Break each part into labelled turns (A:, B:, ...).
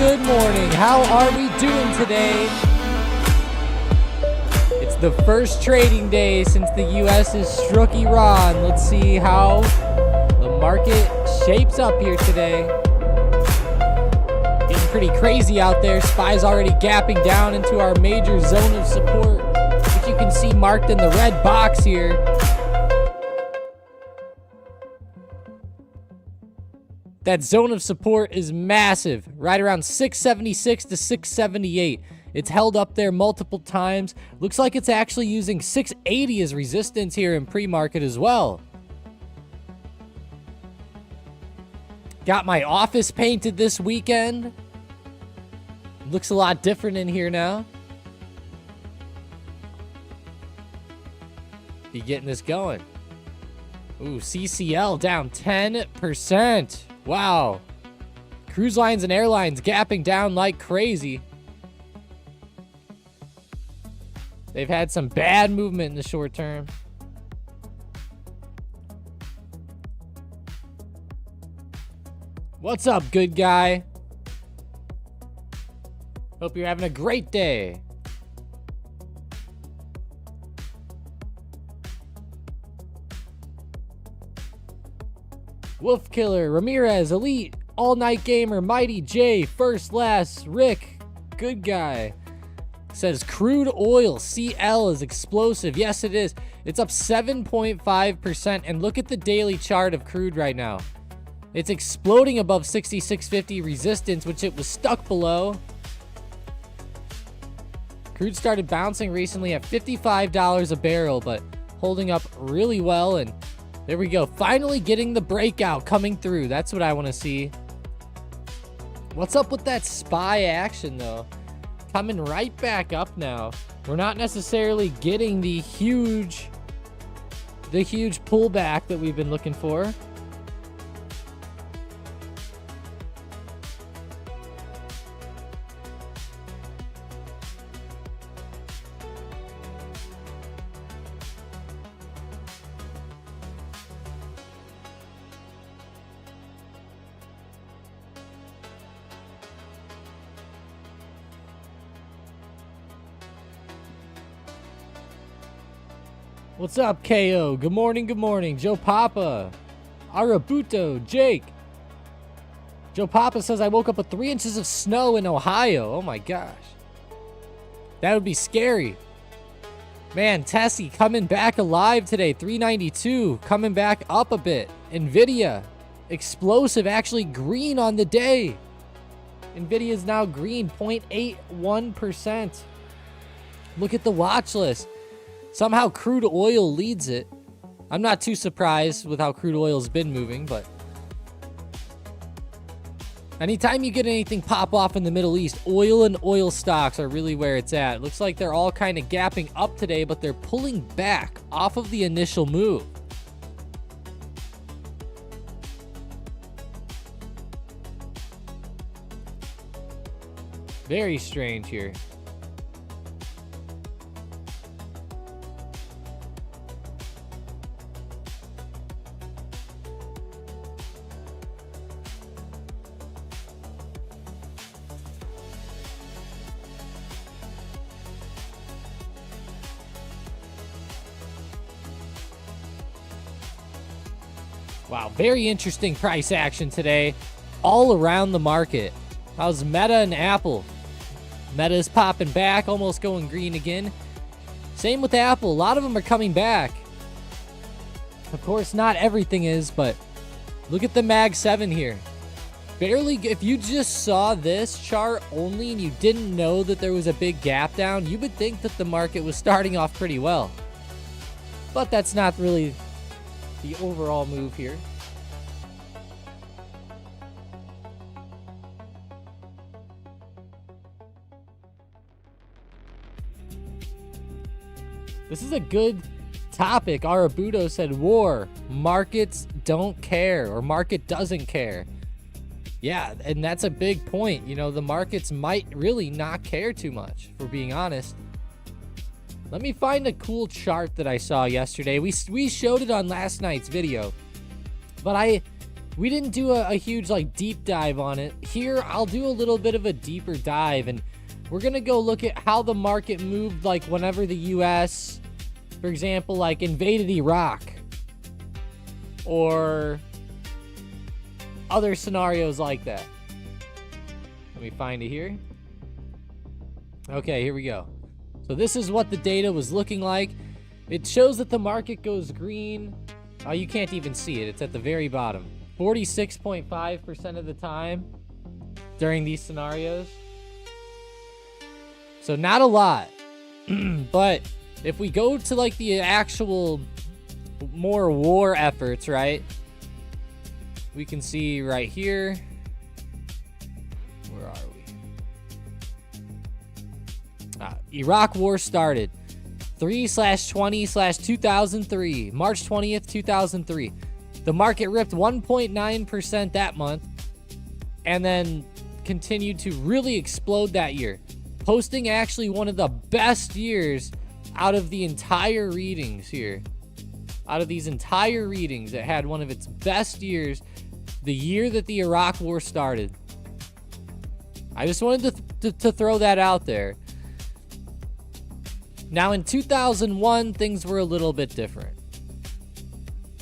A: good morning. How are we doing today? It's the first trading day since the U.S. has struck Iran. Let's see how the market shapes up here today. Getting pretty crazy out there. SPY's already gapping down into our major zone of support, which you can see marked in the red box here. That zone of support is massive, right around 676 to 678. It's held up there multiple times. Looks like it's actually using 680 as resistance here in pre-market as well. Got my office painted this weekend. Looks a lot different in here now. Be getting this going. Ooh, CCL down 10%. Wow. Cruise lines and airlines gapping down like crazy. They've had some bad movement in the short term. What's up, good guy? Hope you're having a great day. Wolf Killer, Ramirez, Elite, All Night Gamer, Mighty J, First Last, Rick, good guy. Says crude oil CL is explosive. Yes, it is. It's up 7.5%. And look at the daily chart of crude right now. It's exploding above 66.50 resistance, which it was stuck below. Crude started bouncing recently at $55 a barrel, but holding up really well. And there we go. Finally getting the breakout coming through. That's what I want to see. What's up with that SPY action, though? Coming right back up now. We're not necessarily getting the huge pullback that we've been looking for. What's up, KO? Good morning, good morning. Joe Papa, Arabuto, Jake. Joe Papa says, I woke up with 3 inches of snow in Ohio. Oh my gosh. That would be scary. Man, Tessie coming back alive today. 392, coming back up a bit. Nvidia, explosive, actually green on the day. Nvidia is now green, 0.81%. Look at the watch list. Somehow crude oil leads it. I'm not too surprised with how crude oil's been moving, but anytime you get anything pop off in the Middle East, oil and oil stocks are really where it's at. Looks like they're all kind of gapping up today, but they're pulling back off of the initial move. Very strange here. Wow, very interesting price action today all around the market. How's Meta and Apple? Meta is popping back, almost going green again. Same with Apple. A lot of them are coming back. Of course, not everything is, but look at the Mag 7 here. Barely, if you just saw this chart only and you didn't know that there was a big gap down, you would think that the market was starting off pretty well. But that's not really the overall move here. This is a good topic. Arabuto said war. Markets don't care, or market doesn't care. Yeah, and that's a big point. You know, the markets might really not care too much, for being honest. Let me find a cool chart that I saw yesterday. We showed it on last night's video, but I We didn't do a huge like deep dive on it. Here, I'll do a little bit of a deeper dive, and we're gonna go look at how the market moved like whenever the US, for example, like invaded Iraq or other scenarios like that. Let me find it here. Okay, here we go. So this is what the data was looking like. It shows that the market goes green. Oh, you can't even see it. It's at the very bottom. 46.5% of the time during these scenarios. So not a lot. But if we go to like the actual more war efforts, right? We can see right here. Where are we? Iraq war started 3/20/2003, March 20th, 2003. The market ripped 1.9% that month and then continued to really explode that year, posting actually one of the best years out of the entire readings here. Out of these entire readings, it had one of its best years the year that the Iraq war started. I just wanted to throw that out there. Now in 2001, things were a little bit different.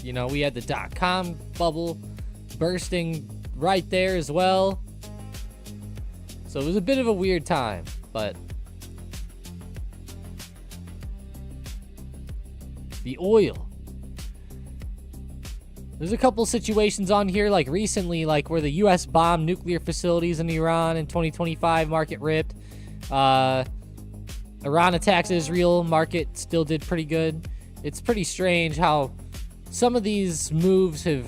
A: You know, we had the dot-com bubble bursting right there as well. So it was a bit of a weird time, but the oil. There's a couple situations on here, like recently, like where the U.S. bombed nuclear facilities in Iran in 2025, market ripped. Iran attacks Israel, market still did pretty good. It's pretty strange how some of these moves have,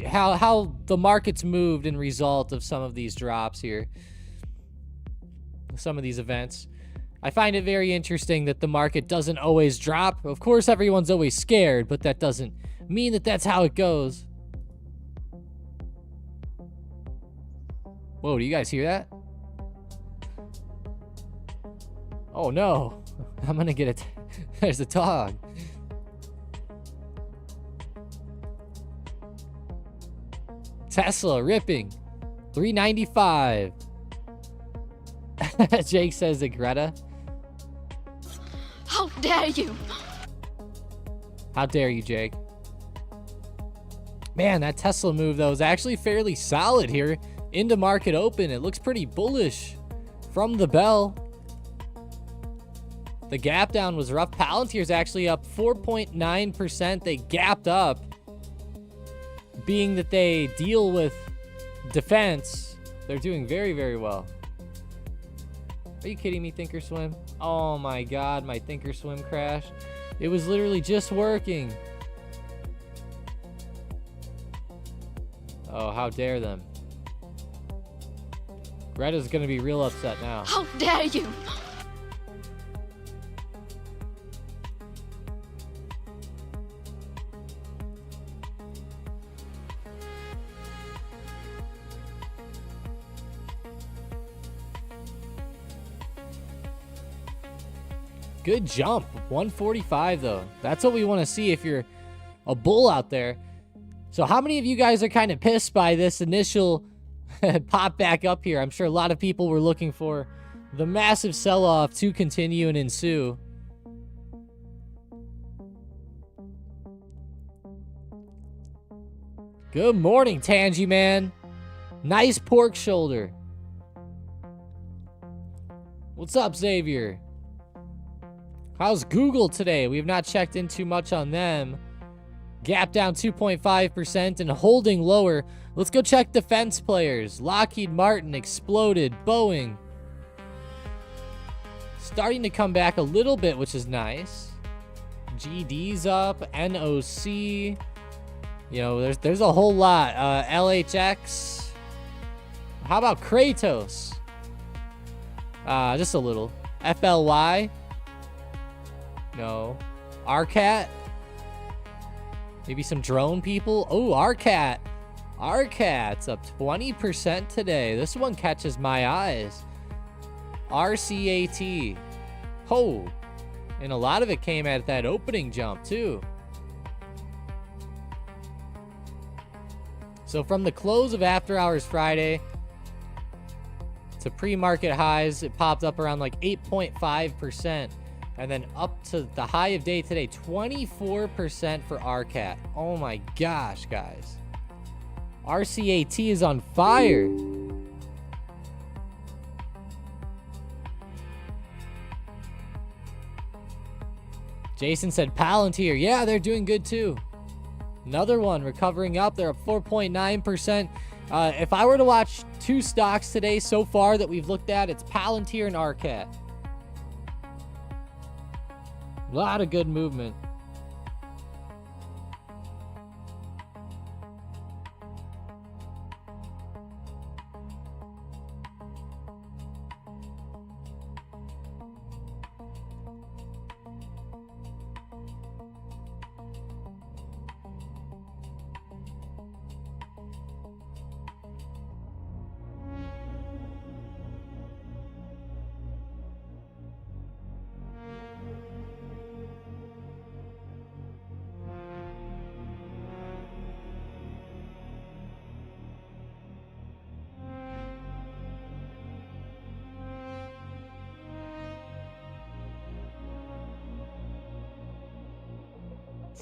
A: how the market's moved in result of some of these drops here. Some of these events. I find it very interesting that the market doesn't always drop. Of course, everyone's always scared, but that doesn't mean that that's how it goes. Whoa, do you guys hear that? Oh no, I'm gonna get it. There's a dog. Tesla ripping 395. Jake says that Greta.
B: How dare you?
A: How dare you, Jake? Man, that Tesla move though is actually fairly solid here into market open. It looks pretty bullish from the bell. The gap down was rough. Palantir's actually up 4.9%. They gapped up. Being that they deal with defense, they're doing very, very well. Are you kidding me, Thinkorswim? Oh my god, my Thinkorswim crashed. It was literally just working. Oh, how dare them. Greta's gonna be real upset now.
B: How dare you?
A: Good jump. 145 though. That's what we want to see if you're a bull out there. So how many of you guys are kind of pissed by this initial pop back up here? I'm sure a lot of people were looking for the massive sell-off to continue and ensue. Good morning, Tangy man. Nice pork shoulder. What's up, Xavier? How's Google today? We have not checked in too much on them. Gap down 2.5% and holding lower. Let's go check defense players. Lockheed Martin exploded. Boeing starting to come back a little bit, which is nice. GD's up. NOC. You know, there's a whole lot. LHX. How about Kratos? Just a little. FLY. No. RCAT. Maybe some drone people. Oh, RCAT. RCAT's up 20% today. This one catches my eyes. RCAT. Oh. And a lot of it came at that opening jump, too. So from the close of after hours Friday to pre-market highs, it popped up around like 8.5%. And then up to the high of day today, 24% for RCAT. Oh my gosh, guys. RCAT is on fire. Jason said Palantir. Yeah, they're doing good too. Another one recovering up. They're up 4.9%. If I were to watch two stocks today so far that we've looked at, it's Palantir and RCAT. A lot of good movement.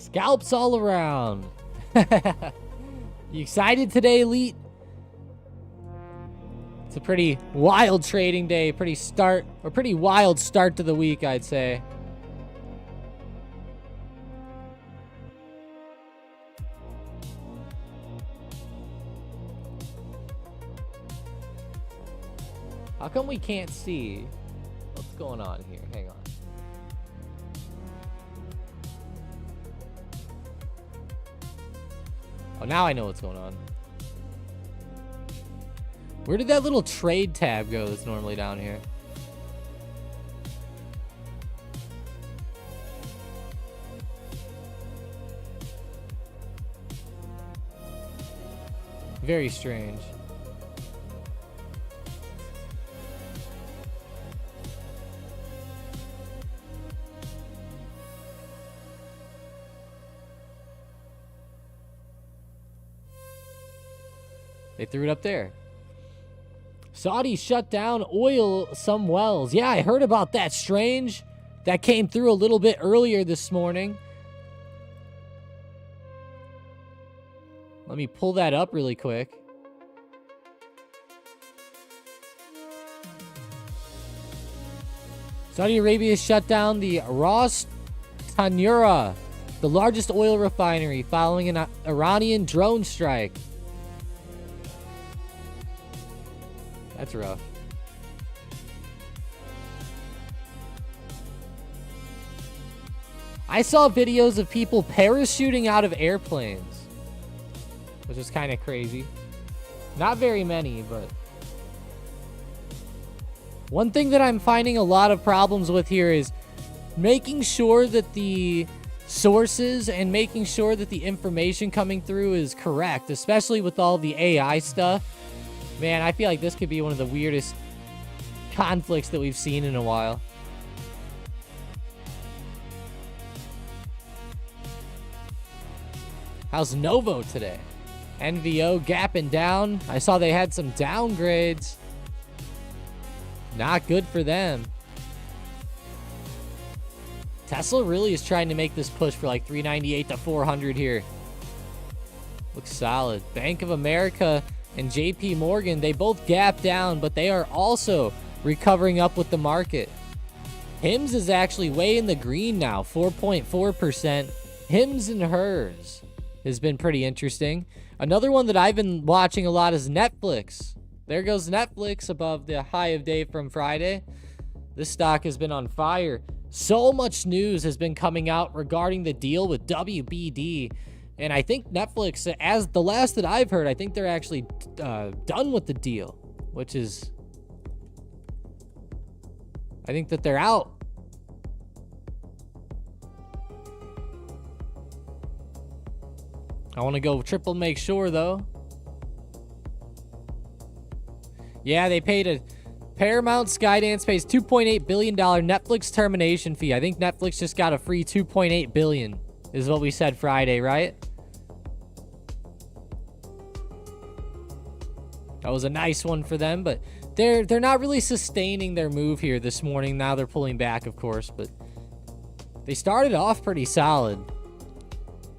A: Scalps all around. You excited today, Elite? It's a pretty wild trading day, pretty wild start to the week, I'd say. How come we can't see what's going on here? Hang on. Oh, now I know what's going on. Where did that little trade tab go that's normally down here? Very strange. They threw it up there. Saudi shut down some wells. Yeah, I heard about that. Strange. That came through a little bit earlier this morning. Let me pull that up really quick. Saudi Arabia shut down the Ras Tanura, the largest oil refinery, following an Iranian drone strike. That's rough. I saw videos of people parachuting out of airplanes, which is kind of crazy. Not very many, but one thing that I'm finding a lot of problems with here is making sure that the sources and making sure that the information coming through is correct, especially with all the AI stuff. Man, I feel like this could be one of the weirdest conflicts that we've seen in a while. How's Novo today? NVO gapping down. I saw they had some downgrades. Not good for them. Tesla really is trying to make this push for like 398 to 400 here. Looks solid. Bank of America and JP Morgan, they both gap down, but they are also recovering up with the market. HIMS is actually way in the green now, 4.4%. HIMS and HERS has been pretty interesting. Another one that I've been watching a lot is Netflix. There goes Netflix above the high of day from Friday. This stock has been on fire. So much news has been coming out regarding the deal with WBD. And I think Netflix, as the last that I've heard, I think they're actually done with the deal, which is, I think that they're out. I want to go triple make sure, though. Yeah, they paid a Paramount Skydance pays $2.8 billion Netflix termination fee. I think Netflix just got a free $2.8 billion is what we said Friday, right? That was a nice one for them, but they're not really sustaining their move here this morning. Now they're pulling back, of course, but they started off pretty solid.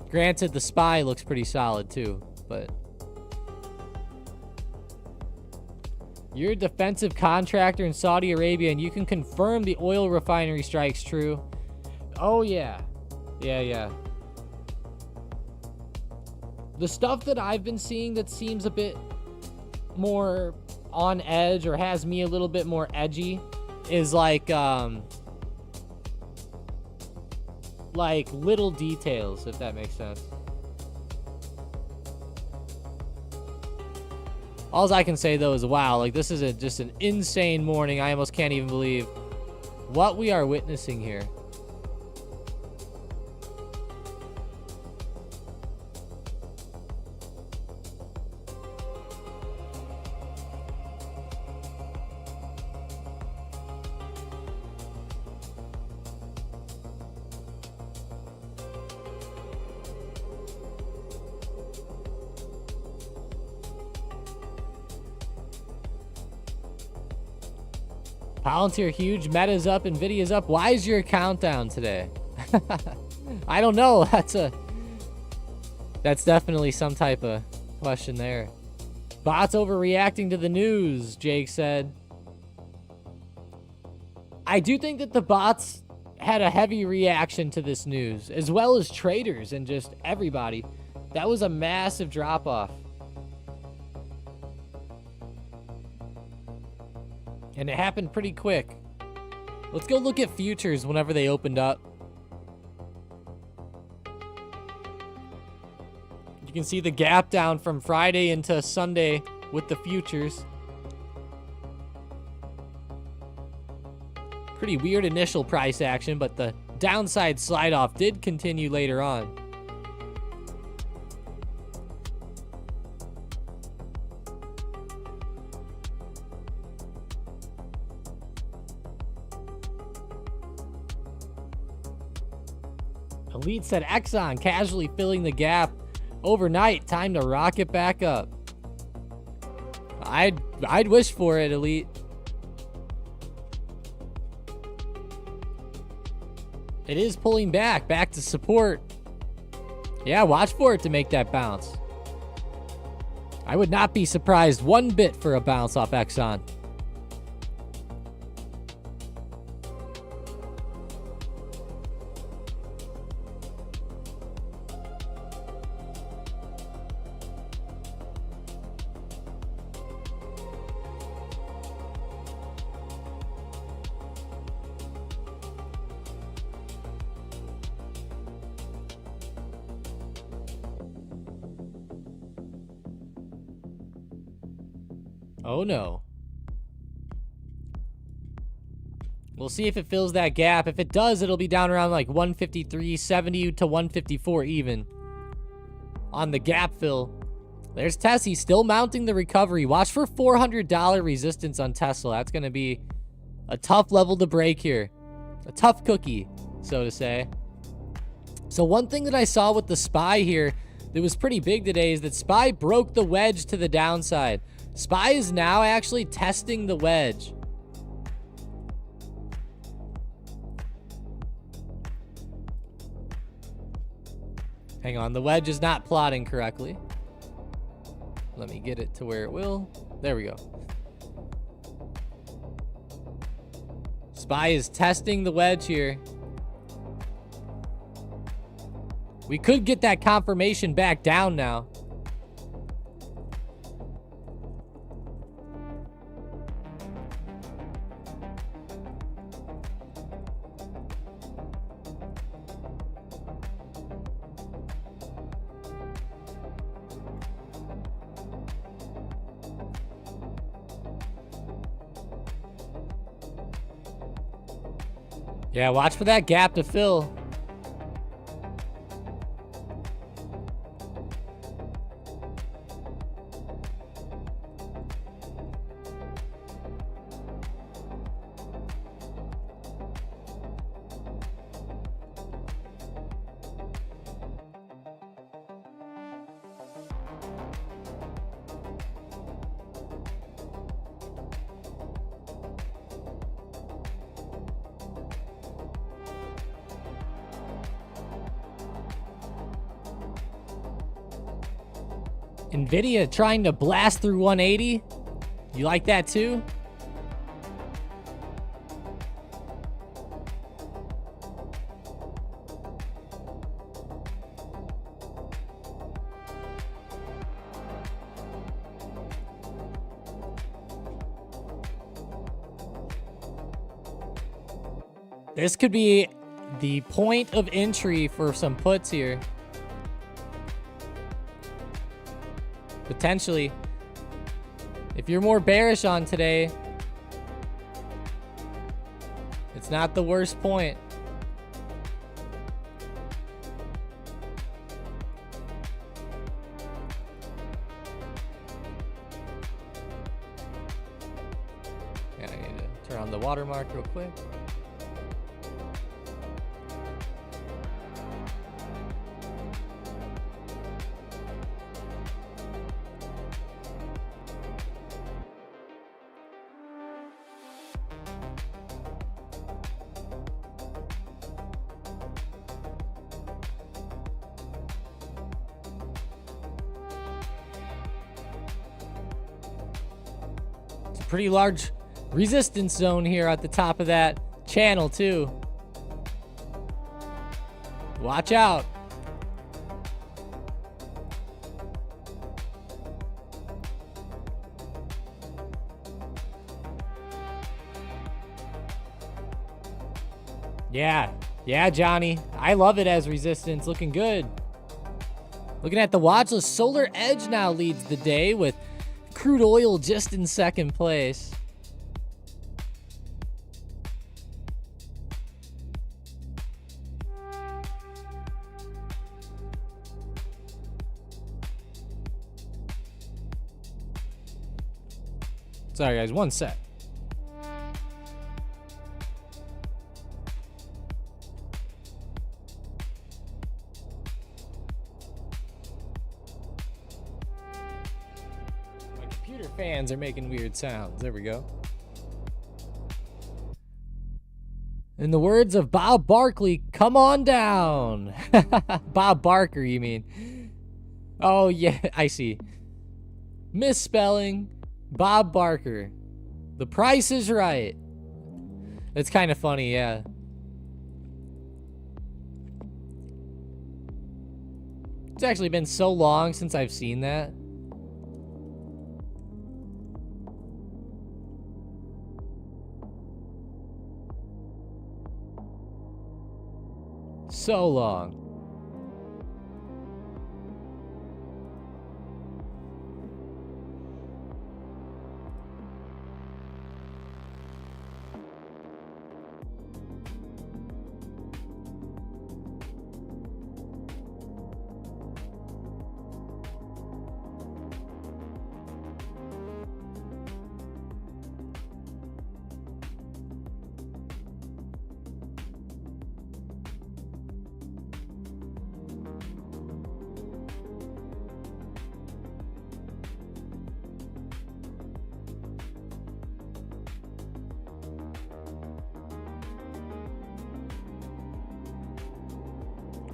A: Granted, the SPY looks pretty solid too, but you're a defensive contractor in Saudi Arabia, and you can confirm the oil refinery strike's true. Oh, yeah. Yeah. The stuff that I've been seeing that seems a bit more on edge or has me a little bit more edgy is like little details, if that makes sense. All I can say, though, is wow, like, this is just an insane morning. I almost can't even believe what we are witnessing here. Palantir huge, Meta's up, Nvidia's up. Why is your account down today? I don't know. That's definitely some type of question there. Bots overreacting to the news, Jake said. I do think that the bots had a heavy reaction to this news, as well as traders and just everybody. That was a massive drop-off. And it happened pretty quick. Let's go look at futures whenever they opened up. You can see the gap down from Friday into Sunday with the futures. Pretty weird initial price action, but the downside slide off did continue later on. Elite said Exxon casually filling the gap overnight. Time to rock it back up. I'd wish for it, Elite. It is pulling back to support. Yeah, watch for it to make that bounce. I would not be surprised one bit for a bounce off Exxon. Oh no. We'll see if it fills that gap. If it does, it'll be down around like 153.70 to 154 even on the gap fill. There's Tessie still mounting the recovery. Watch for $400 resistance on Tesla. That's going to be a tough level to break here. A tough cookie, so to say. So one thing that I saw with the SPY here that was pretty big today is that SPY broke the wedge to the downside. SPY is now actually testing the wedge. Hang on, the wedge is not plotting correctly. Let me get it to where it will. There we go. SPY is testing the wedge here. We could get that confirmation back down now. Yeah, watch for that gap to fill. Nvidia trying to blast through 180. You like that too? This could be the point of entry for some puts here. Potentially. If you're more bearish on today, it's not the worst point. Yeah, I need to turn on the watermark real quick. Pretty large resistance zone here at the top of that channel too. Watch out. Yeah, Johnny. I love it as resistance. Looking good. Looking at the watch list, Solar Edge now leads the day with crude oil just in second place. Sorry guys, one sec. Fans are making weird sounds. There we go. In the words of Bob Barkley, come on down. Bob Barker, you mean? Oh, yeah, I see. Misspelling. Bob Barker. The Price is Right. It's kind of funny, yeah. It's actually been so long since I've seen that. So long.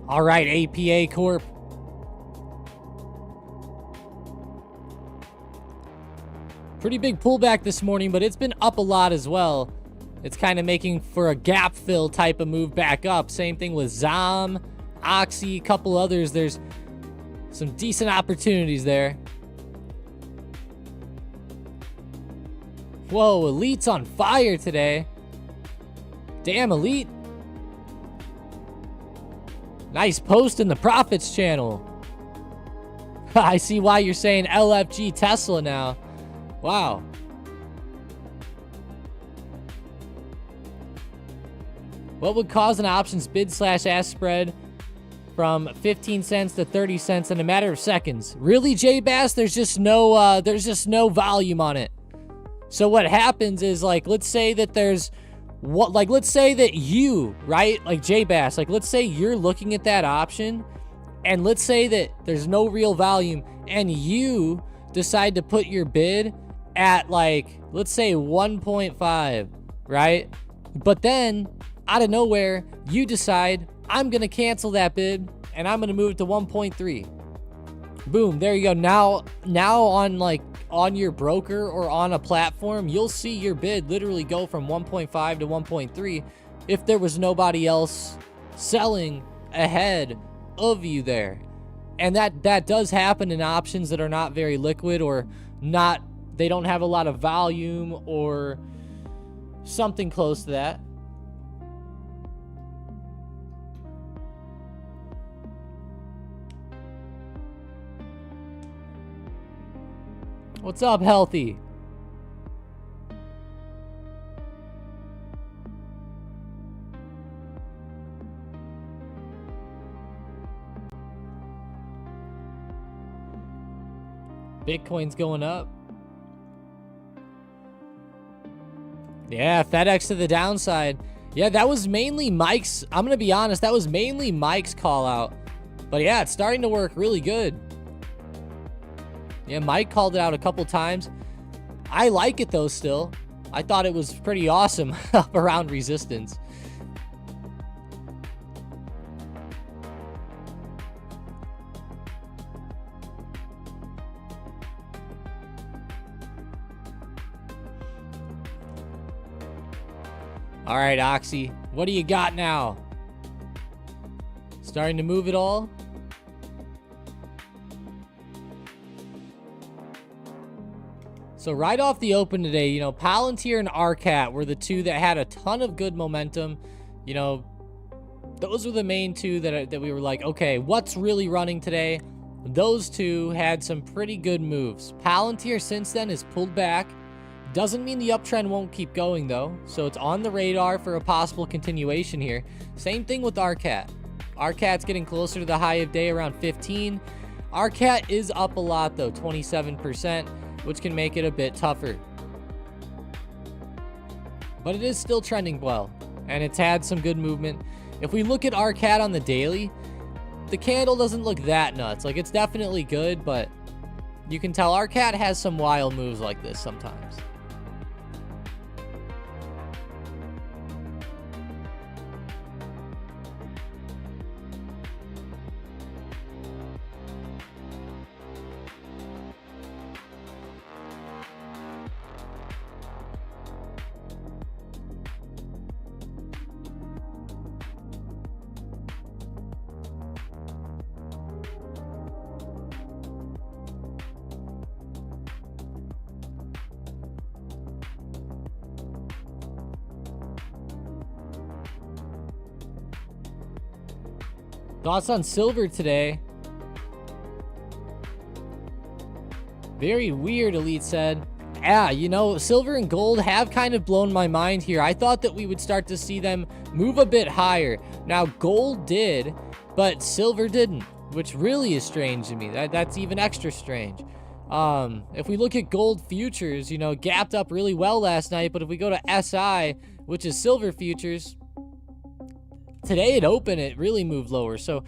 A: All right, APA Corp. Pretty big pullback this morning, but it's been up a lot as well. It's kind of making for a gap fill type of move back up. Same thing with ZOM, Oxy, a couple others. There's some decent opportunities there. Whoa, Elite's on fire today. Damn, Elite. Nice post in the profits channel. I see why you're saying LFG Tesla now. Wow. What would cause an options bid / ask spread from 15 cents to 30 cents in a matter of seconds? Really, J-Bass? There's just no volume on it. So what happens is, like, let's say that there's let's say that you, right? Like J-Bass, like let's say you're looking at that option and let's say that there's no real volume and you decide to put your bid at like, let's say 1.5, right? But then out of nowhere, you decide I'm going to cancel that bid and I'm going to move it to 1.3. Boom, there you go. Now on your broker or on a platform, you'll see your bid literally go from 1.5 to 1.3 if there was nobody else selling ahead of you there. And that does happen in options that are not very liquid, or they don't have a lot of volume or something close to that. What's up, Healthy? Bitcoin's going up. Yeah, FedEx to the downside. Yeah, that was mainly Mike's. I'm going to be honest, that was mainly Mike's call out. But yeah, it's starting to work really good. Yeah, Mike called it out a couple times. I like it though still. I thought it was pretty awesome up around resistance. All right, Oxy, what do you got now? Starting to move it all? So right off the open today, you know, Palantir and Arcat were the two that had a ton of good momentum. You know, those were the main two that we were like, okay, what's really running today? Those two had some pretty good moves. Palantir since then has pulled back. Doesn't mean the uptrend won't keep going though. So it's on the radar for a possible continuation here. Same thing with Arcat. Arcat's getting closer to the high of day around 15. Arcat is up a lot though, 27%. Which can make it a bit tougher. But it is still trending well, and it's had some good movement. If we look at Arcat on the daily, the candle doesn't look that nuts. Like, it's definitely good, but you can tell Arcat has some wild moves like this sometimes. Thoughts on silver today? Very weird, Elite said. Yeah, you know, silver and gold have kind of blown my mind here. I thought that we would start to see them move a bit higher. Now, gold did, but silver didn't, which really is strange to me. That's even extra strange. If we look at gold futures, you know, gapped up really well last night, but if we go to SI, which is silver futures, today it opened, it really moved lower. So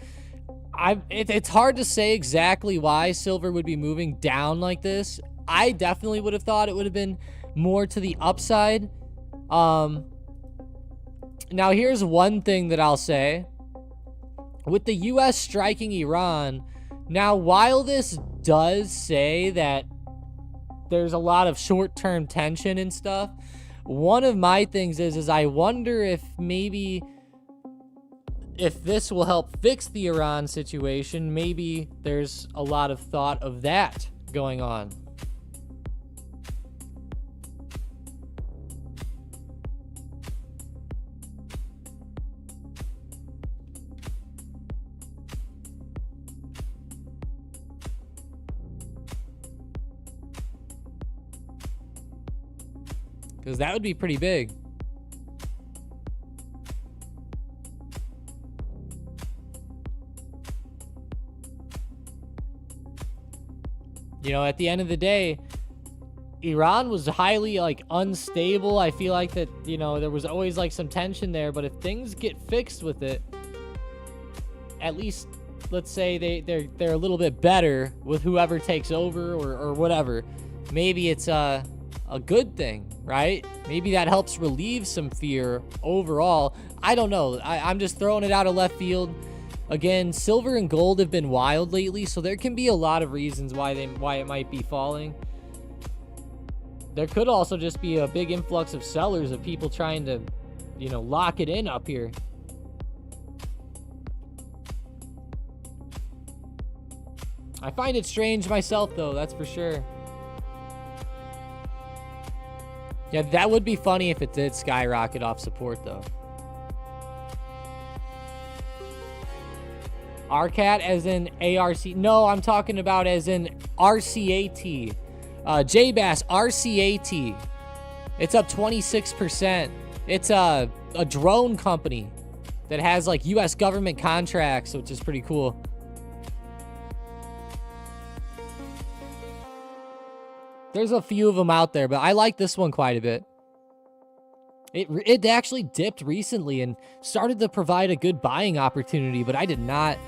A: it's hard to say exactly why silver would be moving down like this. I definitely would have thought it would have been more to the upside. Now here's one thing that I'll say. With the US striking Iran, now while this does say that there's a lot of short-term tension and stuff, one of my things is I wonder if maybe if this will help fix the Iran situation. Maybe there's a lot of thought of that going on. Because that would be pretty big. You know, at the end of the day, Iran was highly, like, unstable. I feel like that, you know, there was always, like, some tension there. But if things get fixed with it, at least, let's say they're a little bit better with whoever takes over or whatever. Maybe it's a good thing, right? Maybe that helps relieve some fear overall. I don't know. I'm just throwing it out of left field. Again, silver and gold have been wild lately, so there can be a lot of reasons why it might be falling. There could also just be a big influx of sellers, of people trying to, you know, lock it in up here. I find it strange myself, though, that's for sure. Yeah, that would be funny if it did skyrocket off support, though. RCAT as in ARC. No, I'm talking about as in RCAT. JBass, RCAT. It's up 26%. It's a drone company that has like US government contracts, which is pretty cool. There's a few of them out there, but I like this one quite a bit. It actually dipped recently and started to provide a good buying opportunity, but I did not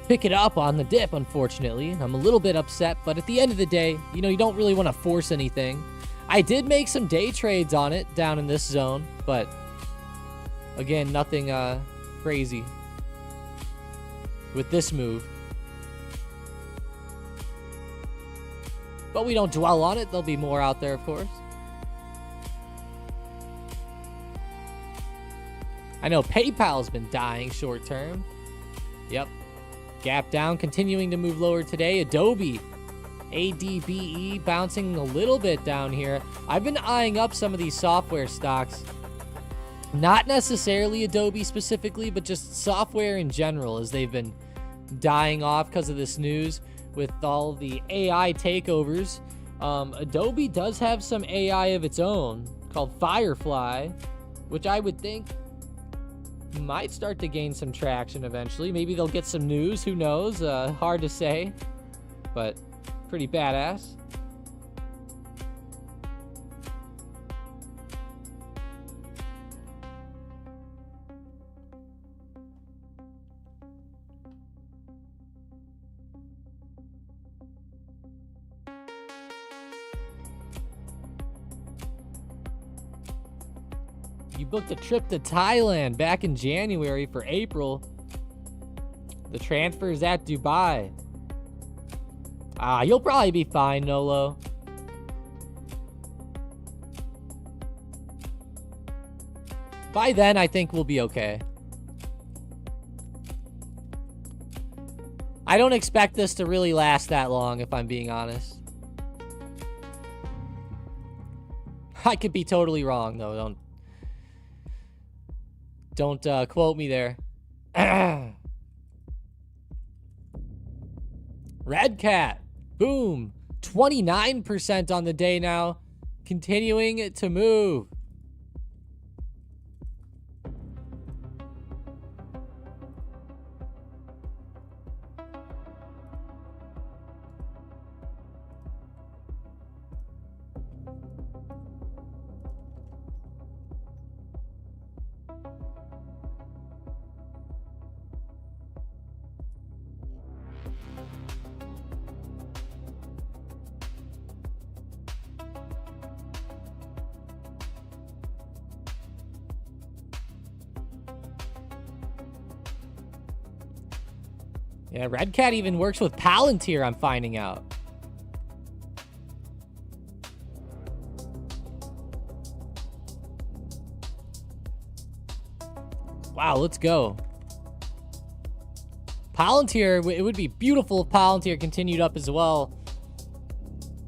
A: pick it up on the dip, unfortunately. I'm a little bit upset, but at the end of the day, you know, you don't really want to force anything. I did make some day trades on it down in this zone, but again, nothing crazy with this move. But we don't dwell on it. There'll be more out there, of course. I know PayPal's been dying short term. Yep. Gap down, continuing to move lower today. Adobe, ADBE, bouncing a little bit down here. I've been eyeing up some of these software stocks. Not necessarily Adobe specifically, but just software in general, as they've been dying off because of this news with all the AI takeovers. Adobe does have some AI of its own called Firefly, which I would think might start to gain some traction eventually. Maybe they'll get some news, who knows? Hard to say, but pretty badass. You booked a trip to Thailand back in January for April. The transfer is at Dubai. You'll probably be fine, Nolo. By then, I think we'll be okay. I don't expect this to really last that long, if I'm being honest. I could be totally wrong, though. Don't quote me there. Red Cat. Boom. 29% on the day now. Continuing to move. Yeah, Red Cat even works with Palantir, I'm finding out. Wow, let's go. Palantir, it would be beautiful if Palantir continued up as well.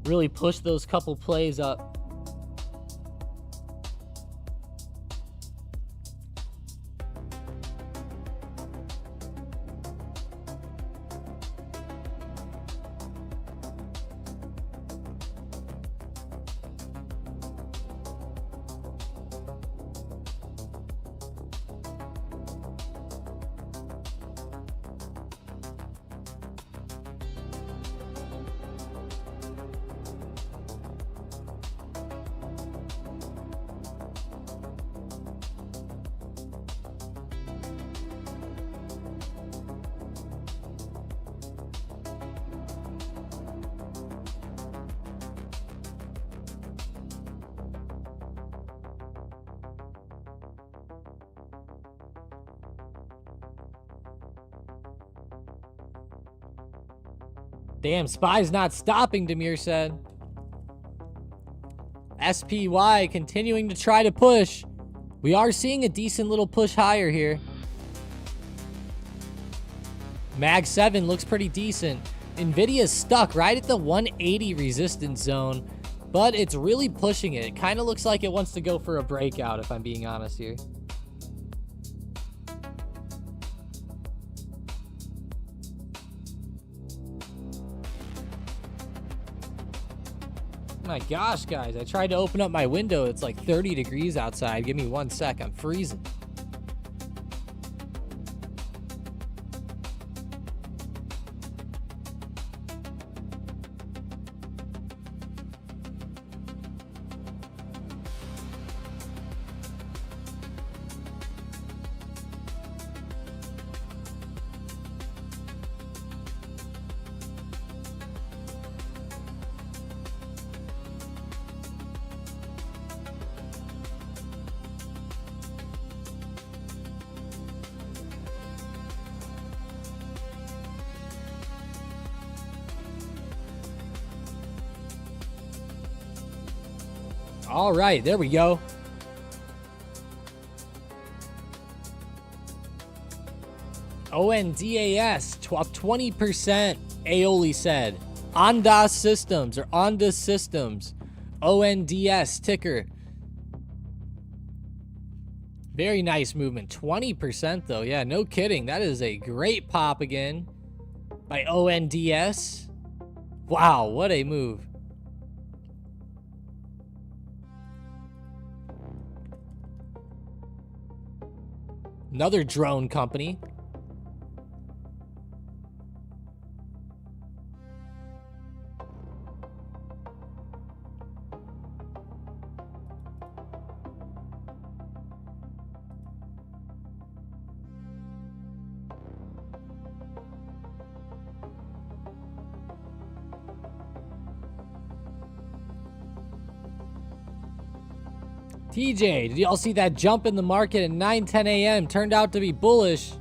A: Really push those couple plays up. Damn, SPY's not stopping, Demir said. SPY continuing to try to push. We are seeing a decent little push higher here. Mag 7 looks pretty decent. Nvidia's stuck right at the 180 resistance zone, but it's really pushing it. It kind of looks like it wants to go for a breakout, if I'm being honest here. My gosh, guys, I tried to open up my window. It's like 30 degrees outside. Give me 1 sec. I'm freezing. All right, there we go. ONDAS, up 20%, Aoli said. Ondas Systems, or Ondas Systems. ONDS ticker. Very nice movement. 20% though. Yeah, no kidding. That is a great pop again by ONDS. Wow, what a move. Another drone company. TJ, did y'all see that jump in the market at 9:10 a.m.? Turned out to be bullish.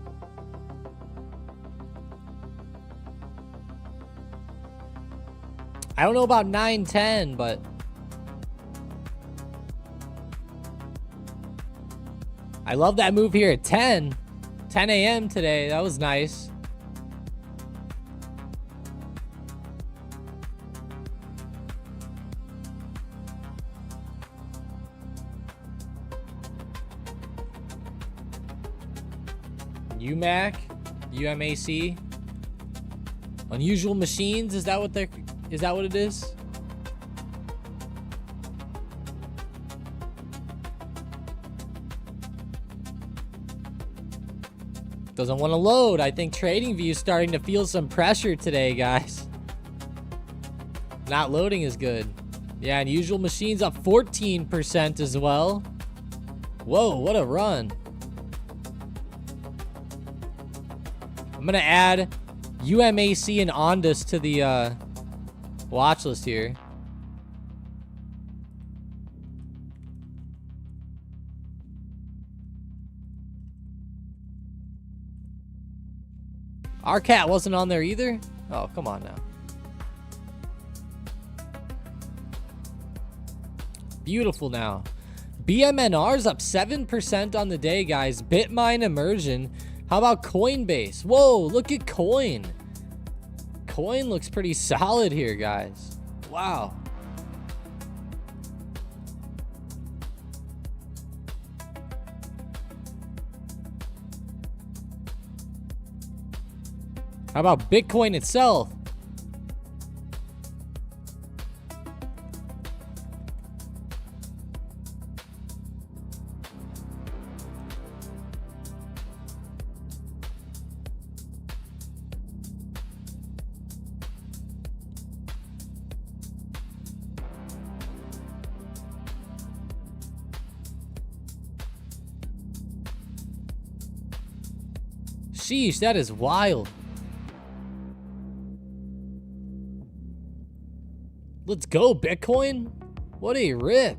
A: I don't know about 9:10, but I love that move here at 10 a.m. today. That was nice. UMAC, Unusual Machines, is that what it is? Doesn't want to load. I think TradingView is starting to feel some pressure today, guys. Not loading is good. Yeah, Unusual Machines up 14% as well. Whoa, what a run. I'm going to add UMAC and Ondas to the watch list here. Our cat wasn't on there either? Oh, come on now. Beautiful now. BMNR's up 7% on the day, guys. Bitmine Immersion. How about Coinbase? Whoa, look at Coin. Coin looks pretty solid here, guys. Wow. How about Bitcoin itself? Sheesh, that is wild. Let's go, Bitcoin. What a rip.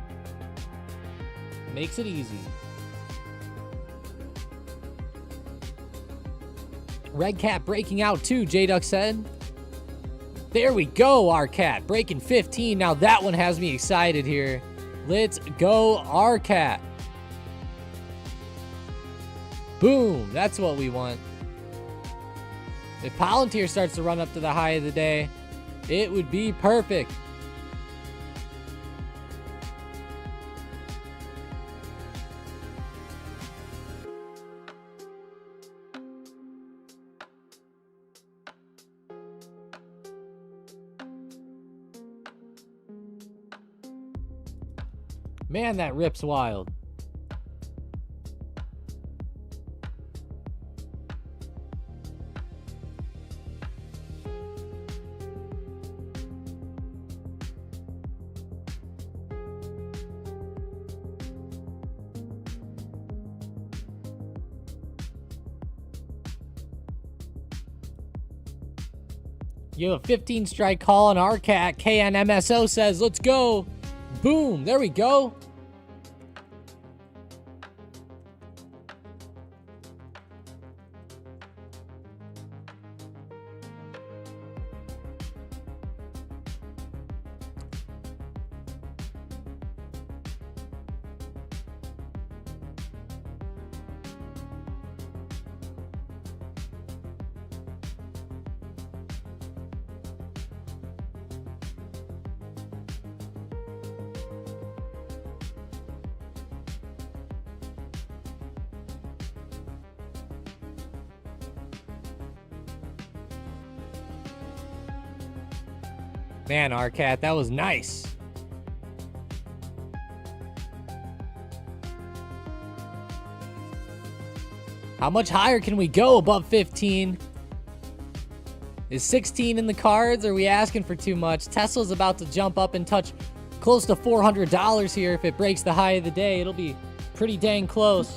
A: Makes it easy. Red cat breaking out too, J-Duck said. There we go, our cat breaking 15. Now that one has me excited here. Let's go, our cat. Boom, that's what we want. If Palantir starts to run up to the high of the day, it would be perfect. Man, that rip's wild. You have a 15 strike call on our cat. KNMSO says, let's go. Boom. There we go. Man, Arcat, that was nice. How much higher can we go above 15? Is 16 in the cards? Are we asking for too much? Tesla's about to jump up and touch close to $400 here. If it breaks the high of the day, it'll be pretty dang close.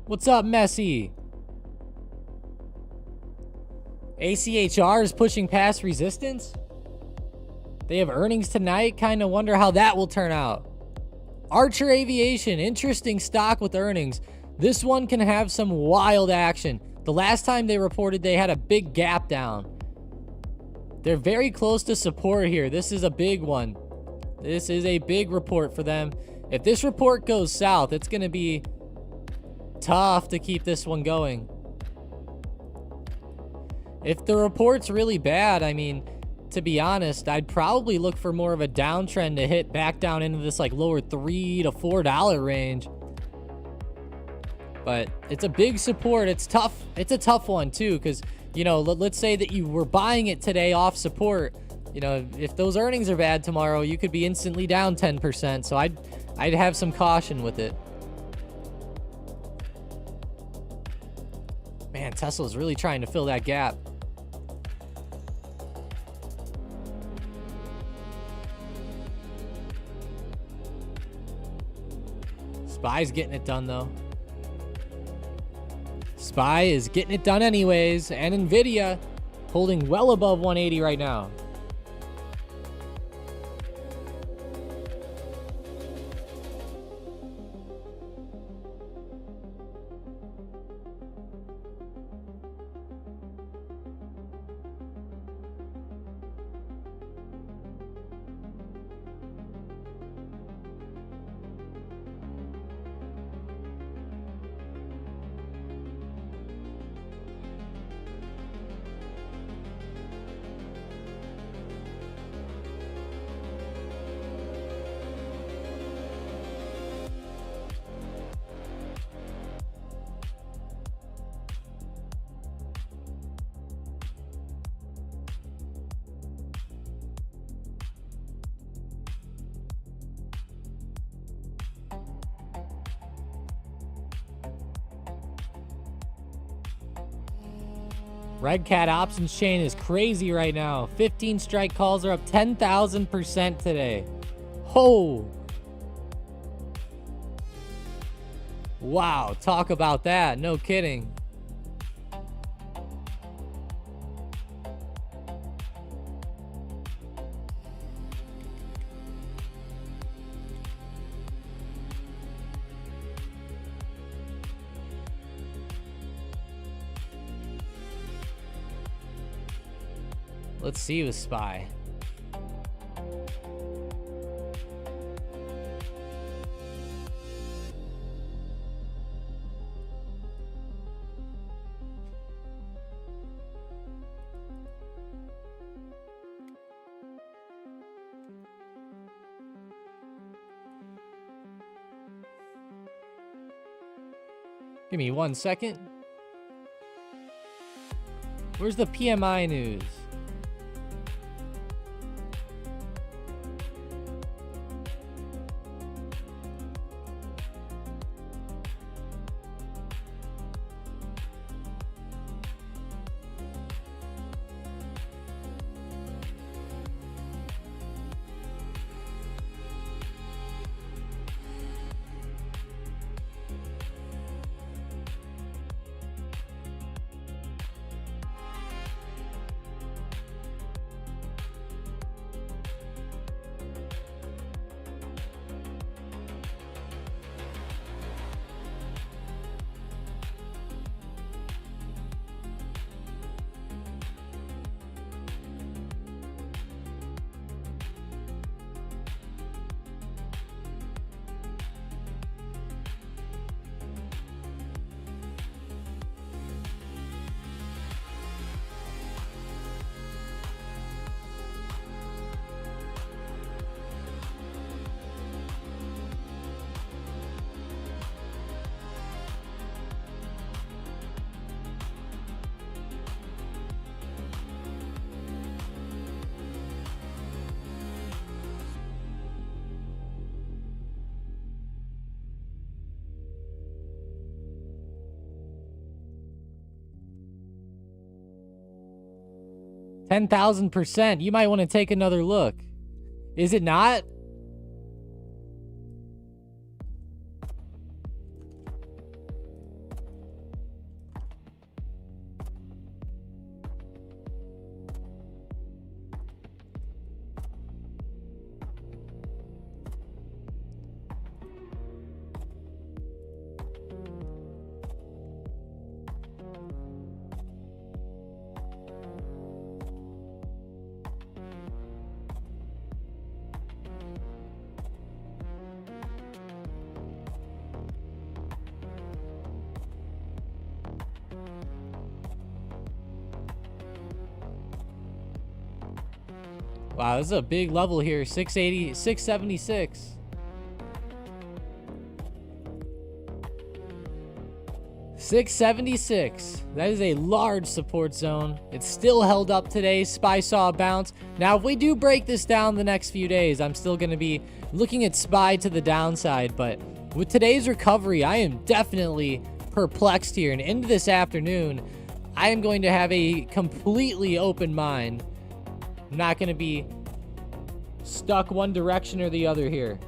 A: What's up, Messi? ACHR is pushing past resistance. They have earnings tonight. Kind of wonder how that will turn out. Archer Aviation, interesting stock with earnings. This one can have some wild action. The last time they reported, they had a big gap down. They're very close to support here. This is a big one. This is a big report for them. If this report goes south, it's going to be tough to keep this one going. If the report's really bad, I mean, to be honest, I'd probably look for more of a downtrend to hit back down into this like lower $3 to $4 range. But it's a big support. It's tough. It's a tough one too, because, you know, let's say that you were buying it today off support. You know, if those earnings are bad tomorrow, you could be instantly down 10%. So I'd have some caution with it. Man, Tesla's really trying to fill that gap. SPY's getting it done, though. SPY is getting it done anyways, and NVIDIA holding well above 180 right now. Red Cat options chain is crazy right now. 15 strike calls are up 10,000% today. Oh. Wow, talk about that. No kidding. Let's see with SPY. Give me 1 second. Where's the PMI news? $10,000%. You might want to take another look. Is it not? Wow, this is a big level here. 680, 676. $676. That is a large support zone. It's still held up today. SPY saw a bounce. Now, if we do break this down the next few days, I'm still going to be looking at SPY to the downside. But with today's recovery, I am definitely perplexed here. And into this afternoon, I am going to have a completely open mind. I'm not going to be stuck one direction or the other here.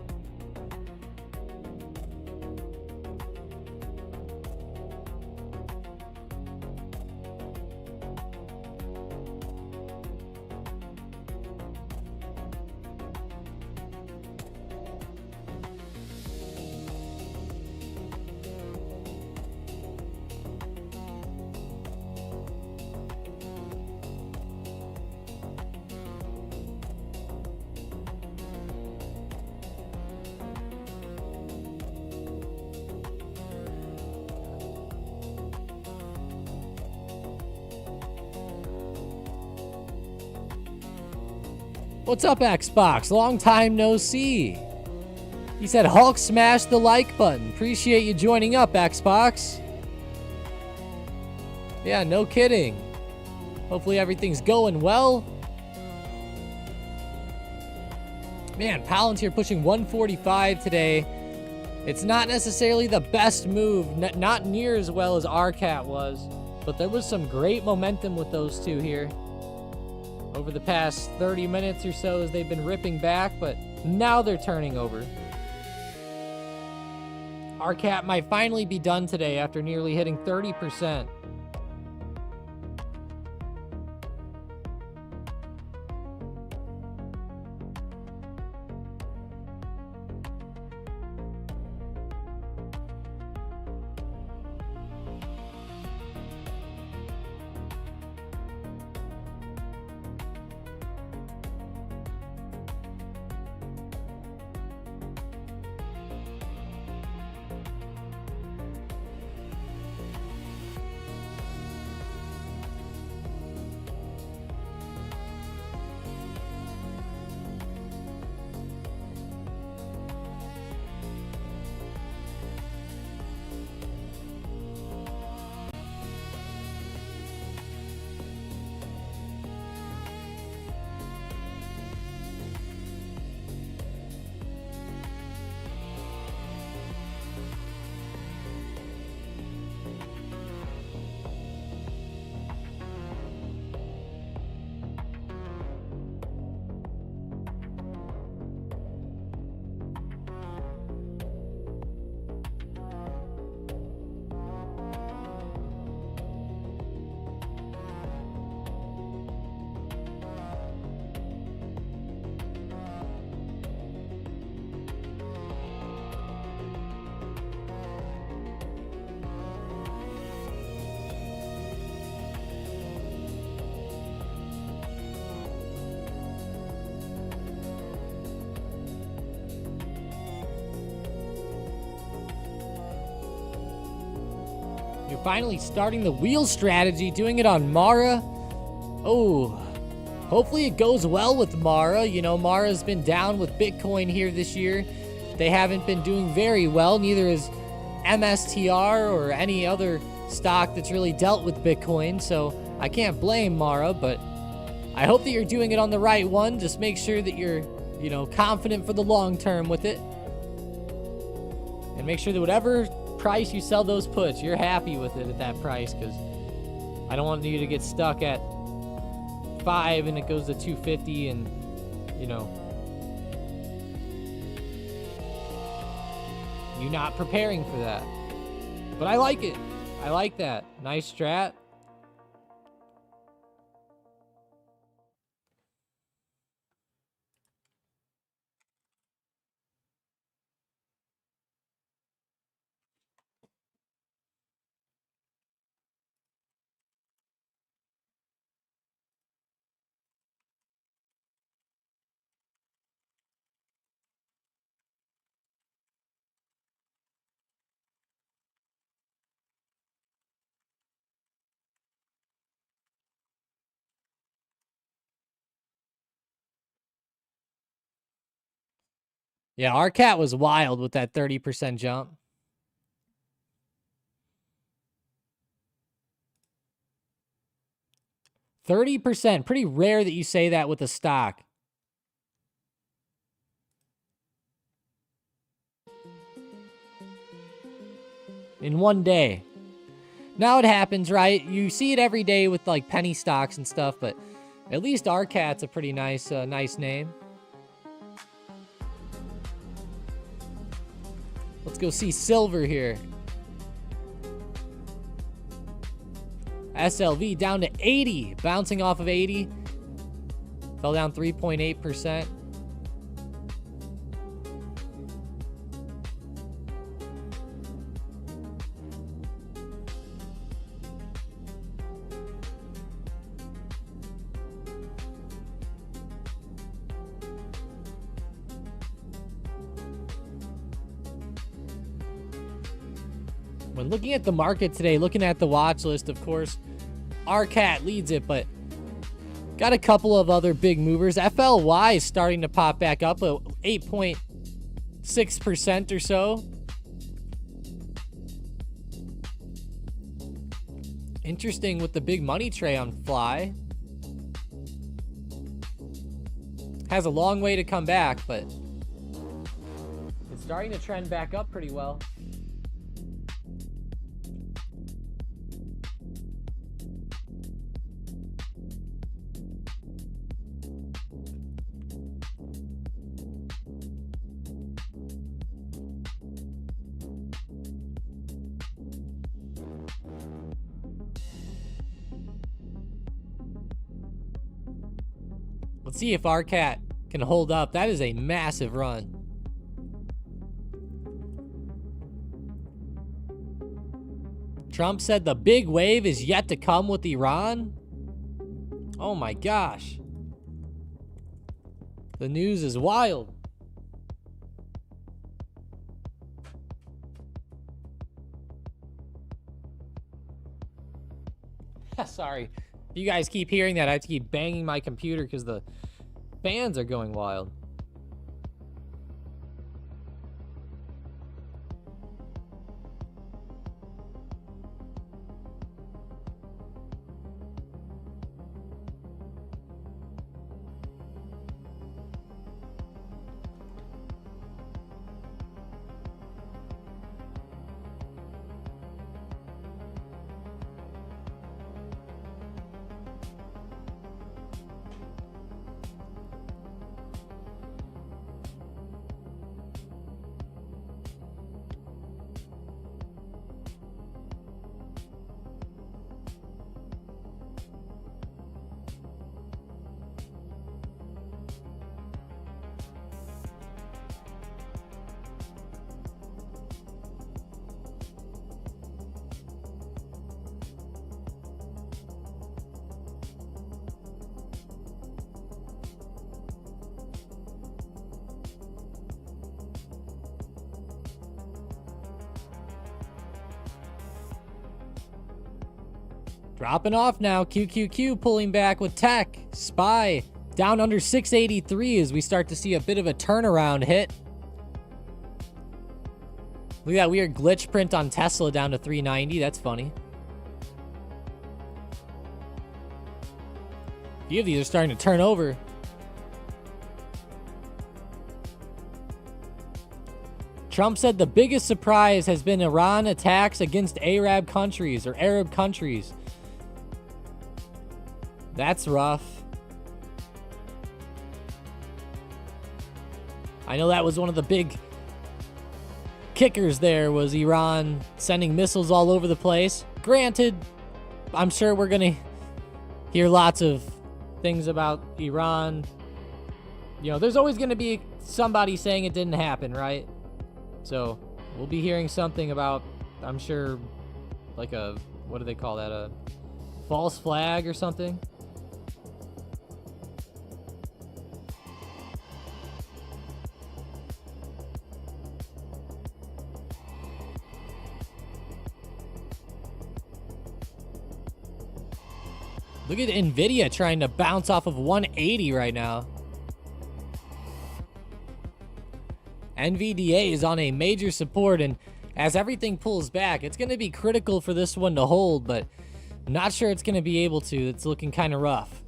A: What's up, Xbox? Long time no see. He said, Hulk smashed the like button. Appreciate you joining up, Xbox. Yeah, no kidding. Hopefully everything's going well. Man, Palantir pushing 145 today. It's not necessarily the best move. Not near as well as RCAT was. but there was some great momentum with those two here over the past 30 minutes or so as they've been ripping back, but now they're turning over. Our cap might finally be done today after nearly hitting 30%. You're finally starting the wheel strategy, doing it on Mara. Oh, hopefully it goes well with Mara. You know, Mara's been down with Bitcoin here this year. They haven't been doing very well. Neither is MSTR or any other stock that's really dealt with Bitcoin. So I can't blame Mara, but I hope that you're doing it on the right one. Just make sure that you're, you know, confident for the long term with it. And make sure that whatever price you sell those puts, you're happy with it at that price, because I don't want you to get stuck at 5 and it goes to 250 and, you know, you not preparing for that. But I like it. I like that. Nice strat. Yeah, our cat was wild with that 30% jump. %, pretty rare that you say that with a stock. In one day. Now it happens, right? You see it every day with like penny stocks and stuff, but at least our cat's a pretty nice, nice name. Let's go see silver here. SLV down to 80, bouncing off of 80. Fell down 3.8%. When looking at the market today, looking at the watch list, of course, our cat leads it, but got a couple of other big movers. FLY is starting to pop back up at 8.6% or so. Interesting with the big money tray on Fly. Has a long way to come back, but it's starting to trend back up pretty well. Let's see if our cat can hold up. That is a massive run. Trump said the big wave is yet to come with Iran. Oh my gosh. The news is wild. Sorry. If you guys keep hearing that, I have to keep banging my computer because the fans are going wild. Dropping off now. QQQ pulling back with tech. SPY down under 683 as we start to see a bit of a turnaround hit. Look at that weird glitch print on Tesla down to 390. That's funny. A few of these are starting to turn over. Trump said the biggest surprise has been Iran attacks against Arab countries or Arab countries. That's rough. I know that was one of the big kickers there, was Iran sending missiles all over the place. Granted, I'm sure we're going to hear lots of things about Iran. You know, there's always going to be somebody saying it didn't happen, right? So we'll be hearing something about, I'm sure, like a, what do they call that? A false flag or something? Look at Nvidia trying to bounce off of 180 right now. NVDA is on a major support, and as everything pulls back, it's going to be critical for this one to hold, but I'm not sure it's going to be able to. It's looking kind of rough.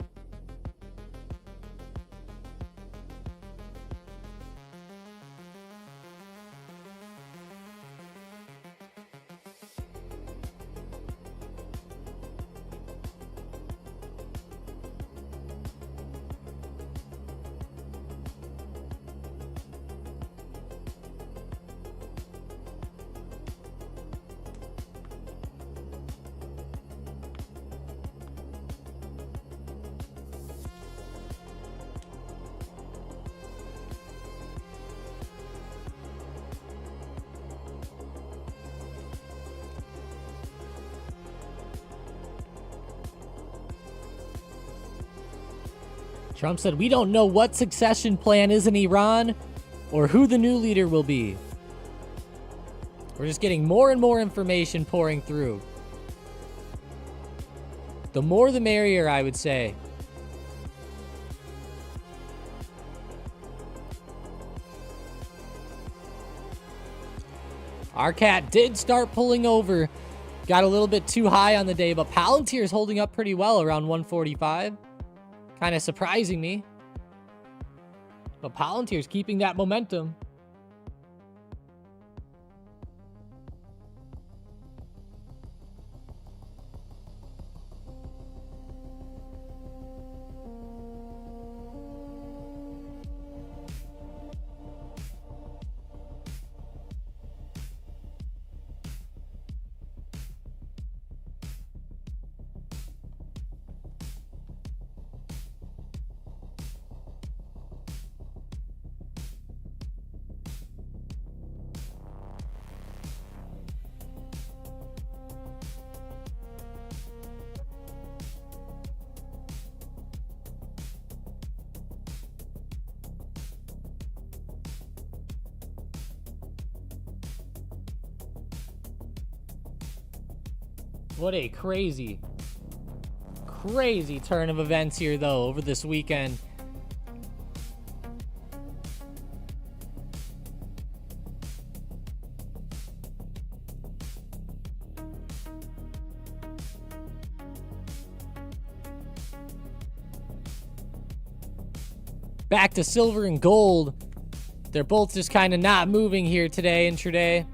A: Trump said, "We don't know what succession plan is in Iran or who the new leader will be. We're just getting more and more information pouring through. The more the merrier, I would say." Our cat did start pulling over. Got a little bit too high on the day, but Palantir is holding up pretty well around 145. Kind of surprising me. But Palantir's keeping that momentum. What a crazy turn of events here, though, over this weekend. Back to silver and gold. They're both just kind of not moving here today, intraday.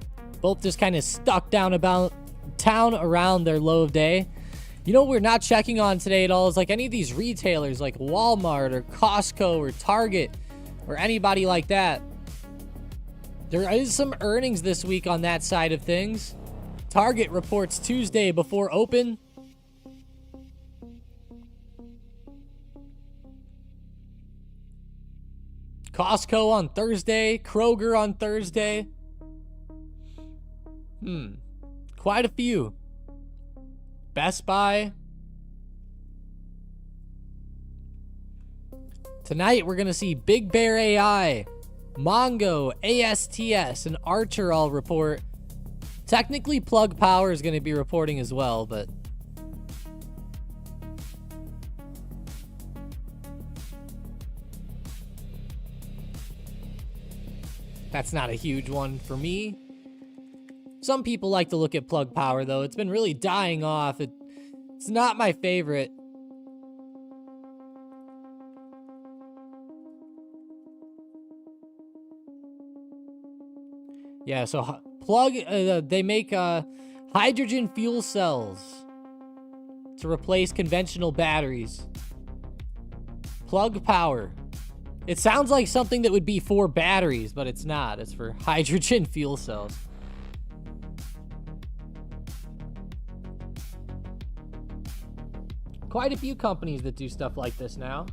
A: Both just kind of stuck down around their low of day. You know what we're not checking on today at all is like any of these retailers like Walmart or Costco or Target or anybody like that. There is some earnings this week on that side of things. Target reports Tuesday before open. Costco on Thursday. Kroger on Thursday. Quite a few. Best Buy. Tonight we're going to see Big Bear AI, Mongo, ASTS, and Archer all report. Technically Plug Power is going to be reporting as well, but that's not a huge one for me. Some people like to look at Plug Power, though. It's been really dying off. It's not my favorite. Yeah, so Plug, they make hydrogen fuel cells to replace conventional batteries. Plug Power. It sounds like something that would be for batteries, but it's not. It's for hydrogen fuel cells. Quite a few companies that do stuff like this now.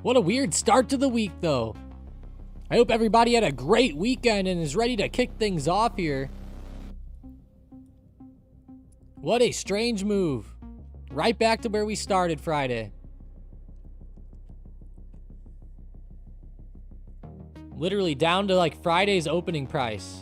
A: What a weird start to the week, though. I hope everybody had a great weekend and is ready to kick things off here. What a strange move. Right back to where we started Friday. Literally down to like Friday's opening price.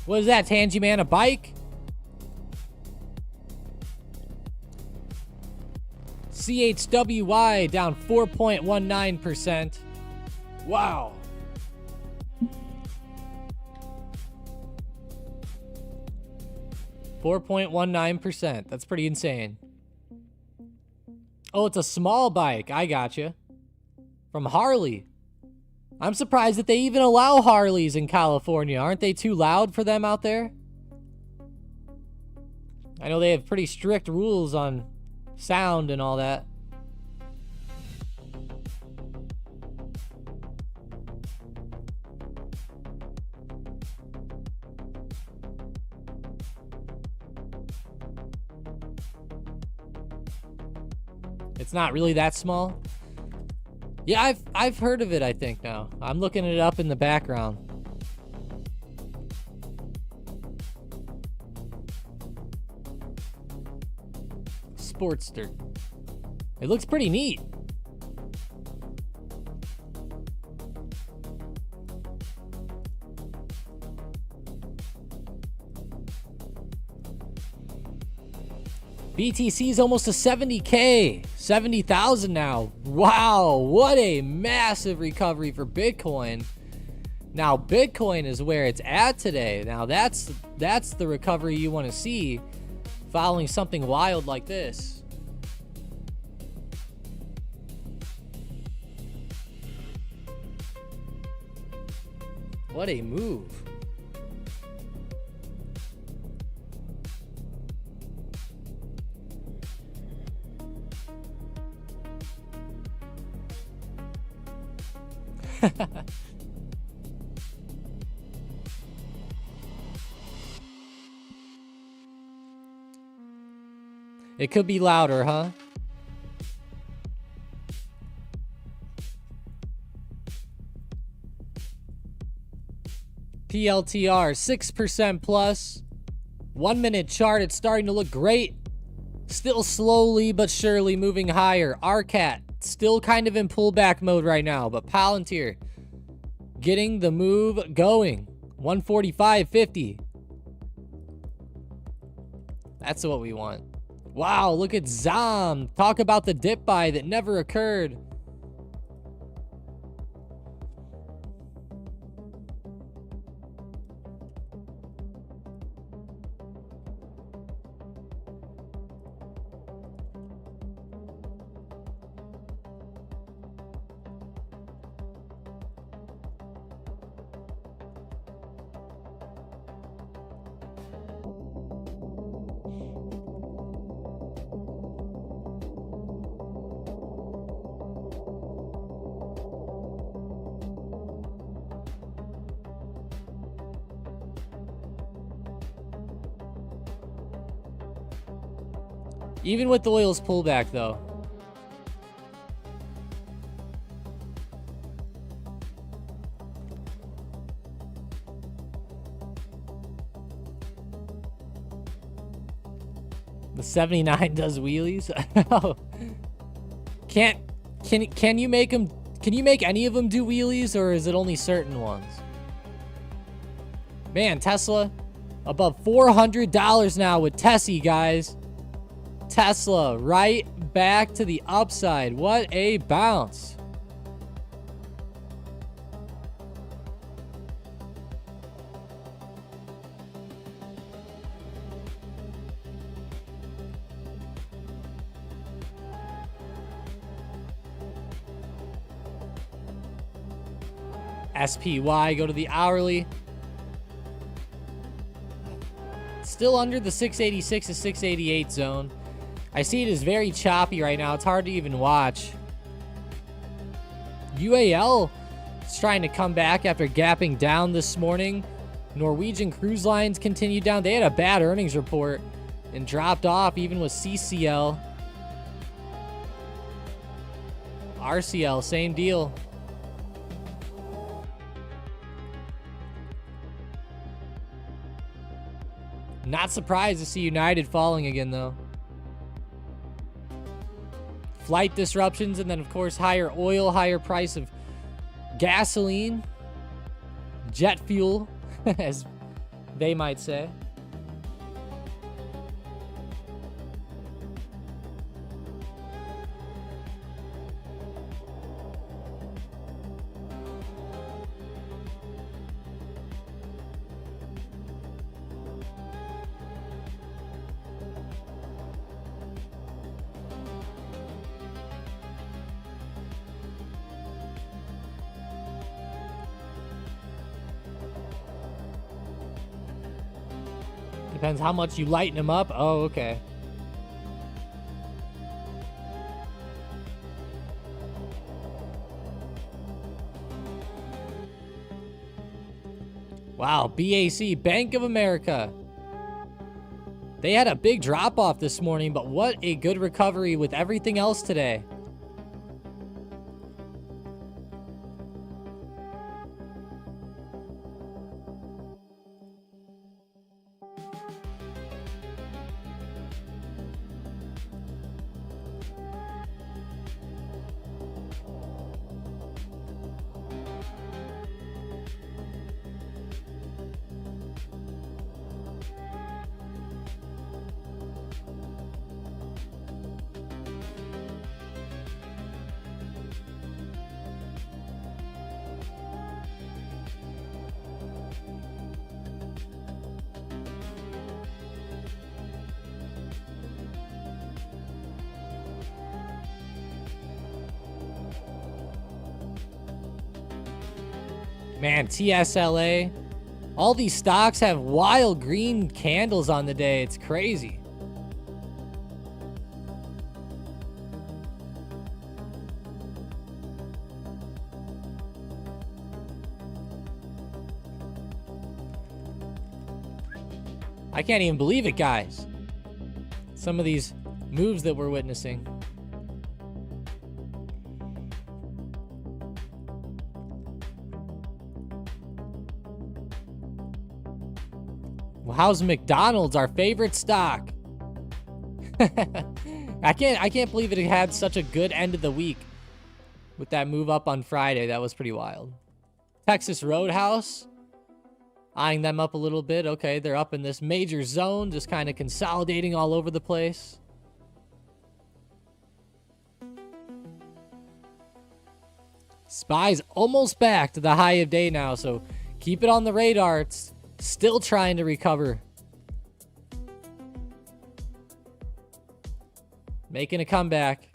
A: What is that, Tangy Man? A bike? CHWY down 4.19%. Wow. $4.19%. That's pretty insane. Oh, it's a small bike. I gotcha. From Harley. I'm surprised that they even allow Harleys in California. Aren't they too loud for them out there? I know they have pretty strict rules on sound and all that. It's not really that small. Yeah, I've heard of it, I think, now. I'm looking it up in the background. Sportster. It looks pretty neat. BTC is almost to 70K. 70,000 now. Wow, what a massive recovery for Bitcoin. Now, Bitcoin is where it's at today. Now, that's the recovery you want to see following something wild like this. What a move. It could be louder, huh? PLTR 6% plus. 1 minute chart, it's starting to look great. Still slowly but surely moving higher. RCAT still kind of in pullback mode right now, but Palantir getting the move going. 145.50. That's what we want. Wow, look at ZOM. Talk about the dip buy that never occurred. Even with the oil's pullback, though. The 79 does wheelies? Can you make them? Can you make any of them do wheelies, or is it only certain ones? Man, Tesla above $400 now with Tessie, guys. Tesla right back to the upside. What a bounce. SPY, go to the hourly. Still under the 686 to 688 zone. I see it is very choppy right now. It's hard to even watch. UAL is trying to come back after gapping down this morning. Norwegian Cruise Lines continued down. They had a bad earnings report and dropped off, even with CCL. RCL, same deal. Not surprised to see United falling again, though. Flight disruptions, and then, of course, higher oil, higher price of gasoline, jet fuel, as they might say. Depends how much you lighten them up. Oh, okay. Wow, BAC, Bank of America. They had a big drop-off this morning, but what a good recovery with everything else today. Man, TSLA. All these stocks have wild green candles on the day. It's crazy. I can't even believe it, guys. Some of these moves that we're witnessing. Well, how's McDonald's, our favorite stock? I can't believe it had such a good end of the week with that move up on Friday. That was pretty wild. Texas Roadhouse, eyeing them up a little bit. Okay, they're up in this major zone, just kind of consolidating all over the place. SPY's almost back to the high of day now, so keep it on the radar. It's still trying to recover. Making a comeback.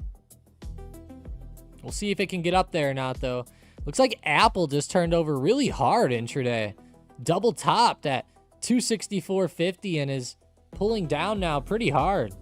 A: We'll see if it can get up there or not, though. Looks like Apple just turned over really hard intraday. Double topped at 264.50 and is pulling down now pretty hard.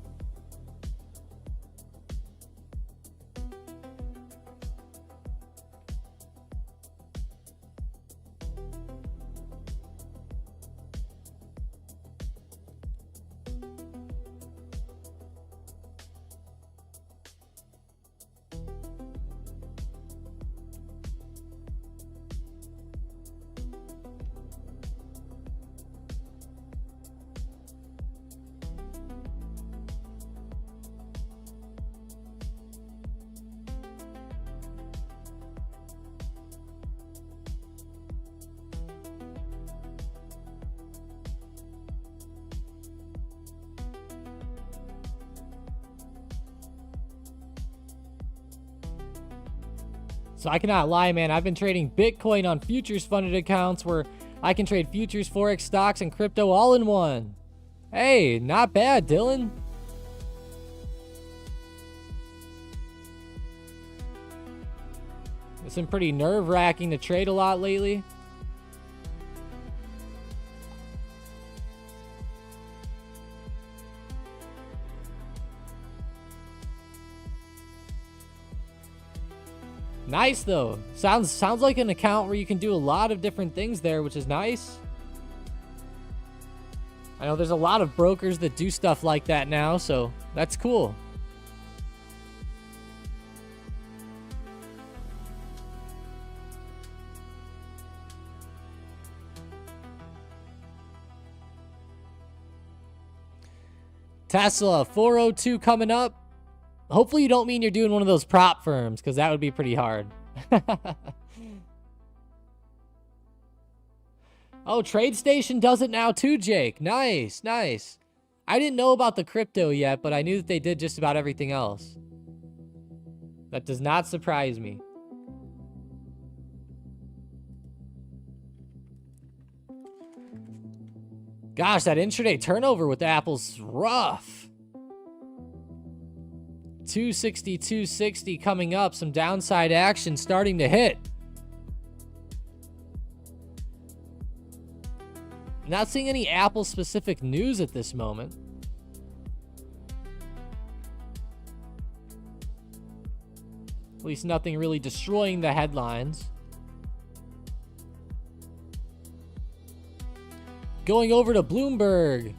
A: So I cannot lie, man. I've been trading Bitcoin on futures funded accounts where I can trade futures, Forex, stocks, and crypto all in one. Hey, not bad, Dylan. It's been pretty nerve-wracking to trade a lot lately. Nice though. Sounds like an account where you can do a lot of different things there, which is nice. I know there's a lot of brokers that do stuff like that now, so that's cool. Tesla 402 coming up. Hopefully you don't mean you're doing one of those prop firms, because that would be pretty hard. Oh, TradeStation does it now too, Jake. Nice, nice. I didn't know about the crypto yet, but I knew that they did just about everything else. That does not surprise me. Gosh, that intraday turnover with Apple's rough. 260, 260 coming up. Some downside action starting to hit. Not seeing any Apple-specific news at this moment. At least nothing really destroying the headlines. Going over to Bloomberg.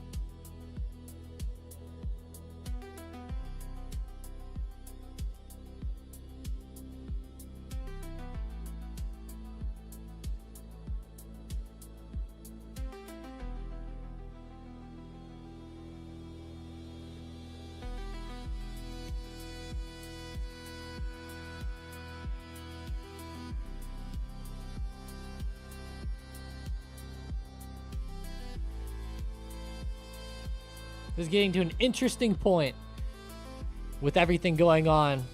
A: This is getting to an interesting point with everything going on.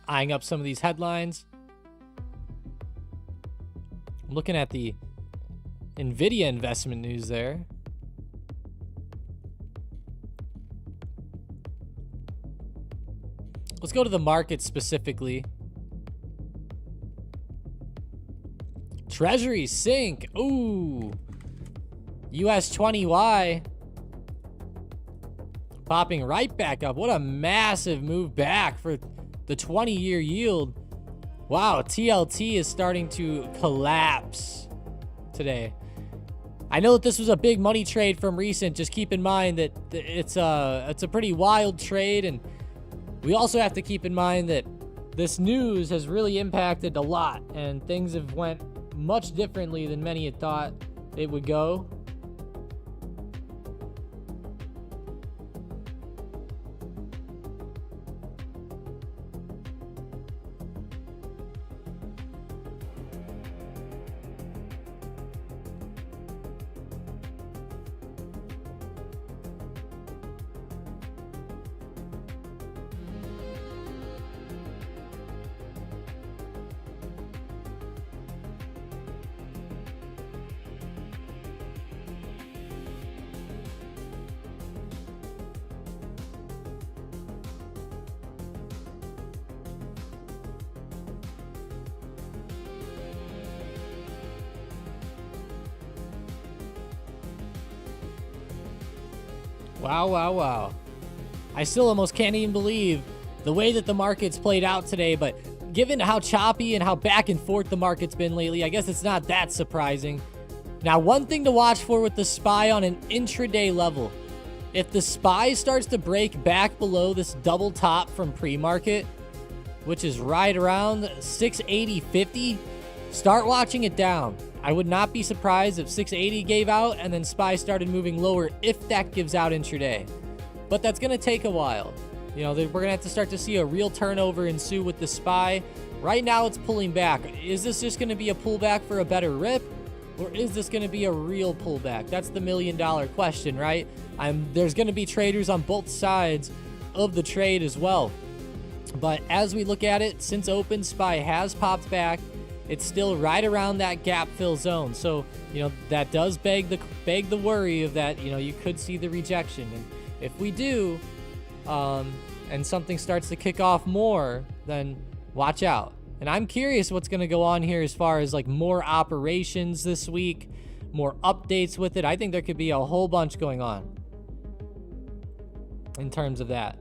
A: Eyeing up some of these headlines. I'm looking at the NVIDIA investment news there. Let's go to the market specifically. Treasury sink. Ooh. US 20Y. Popping right back up. What a massive move back for the 20-year yield. Wow, TLT is starting to collapse today. I know that this was a big money trade from recent. Just keep in mind that it's a pretty wild trade, and we also have to keep in mind that this news has really impacted a lot, and things have went much differently than many had thought it would go. Wow, wow, wow. I still almost can't even believe the way that the market's played out today, but given how choppy and how back and forth the market's been lately, I guess it's not that surprising. Now, one thing to watch for with the SPY on an intraday level. If the SPY starts to break back below this double top from pre-market, which is right around 680.50, start watching it down. I would not be surprised if 680 gave out and then SPY started moving lower if that gives out intraday. But that's going to take a while. You know, we're going to have to start to see a real turnover ensue with the SPY. Right now it's pulling back. Is this just going to be a pullback for a better rip? Or is this going to be a real pullback? That's the million-dollar question, right? There's going to be traders on both sides of the trade as well. But as we look at it, since open, SPY has popped back. It's still right around that gap fill zone. So, you know, that does beg the worry of that, you know, you could see the rejection. And if we do, and something starts to kick off more, then watch out. And I'm curious what's going to go on here as far as like more operations this week, more updates with it. I think there could be a whole bunch going on in terms of that.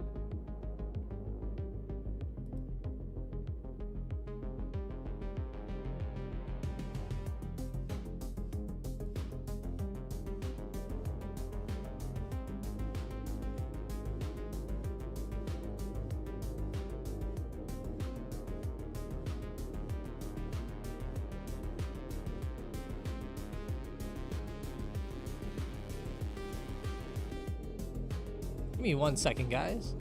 A: Give me 1 second, guys.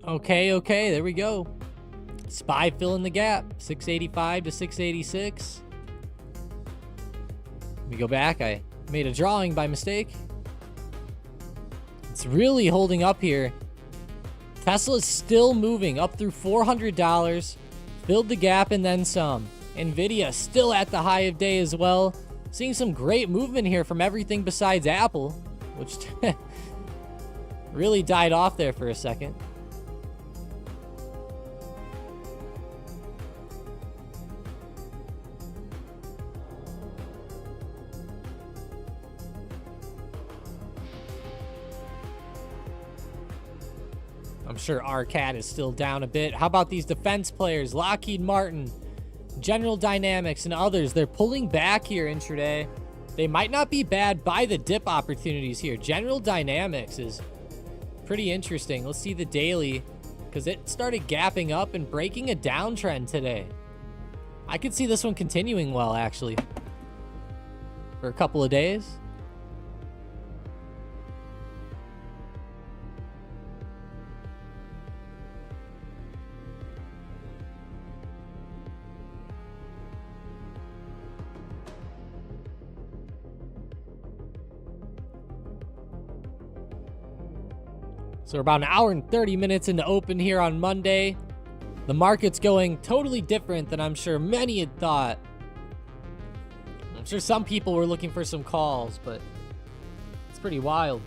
A: Okay, there we go. SPY filling the gap, 685 to 686. Let me go back. I made a drawing by mistake. It's really holding up here. Tesla's still moving up through $400, filled the gap and then some. Nvidia still at the high of day as well. Seeing some great movement here from everything besides Apple, which really died off there for a second. I'm sure RCAT is still down a bit. How about these defense players? Lockheed Martin, General Dynamics, and others. They're pulling back here intraday. They might not be bad by the dip opportunities here. General Dynamics is pretty interesting. Let's see the daily, because it started gapping up and breaking a downtrend today. I could see this one continuing well, actually, for a couple of days. So we're about an hour and 30 minutes into open here on Monday. The market's going totally different than I'm sure many had thought. I'm sure some people were looking for some calls, but it's pretty wild.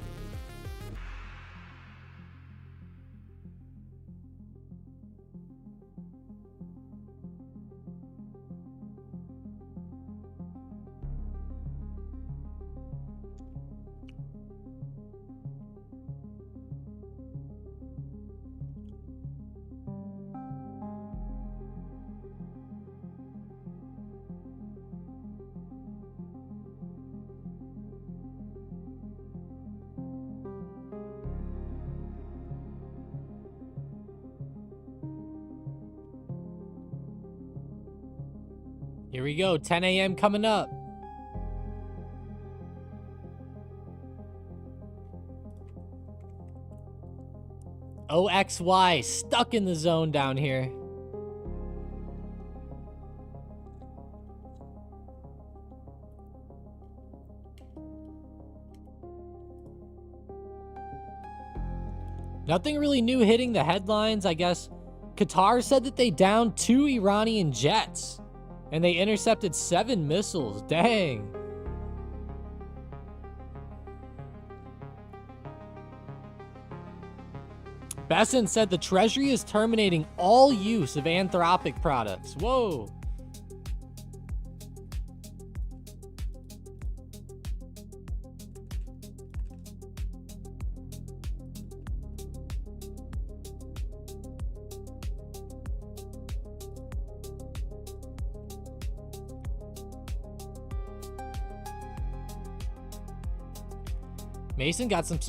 A: Here we go, 10 a.m. coming up. OXY stuck in the zone down here. Nothing really new hitting the headlines, I guess. Qatar said that they downed 2 Iranian jets. And they intercepted 7 missiles. Dang. Besson said the Treasury is terminating all use of Anthropic products. Whoa. Mason got some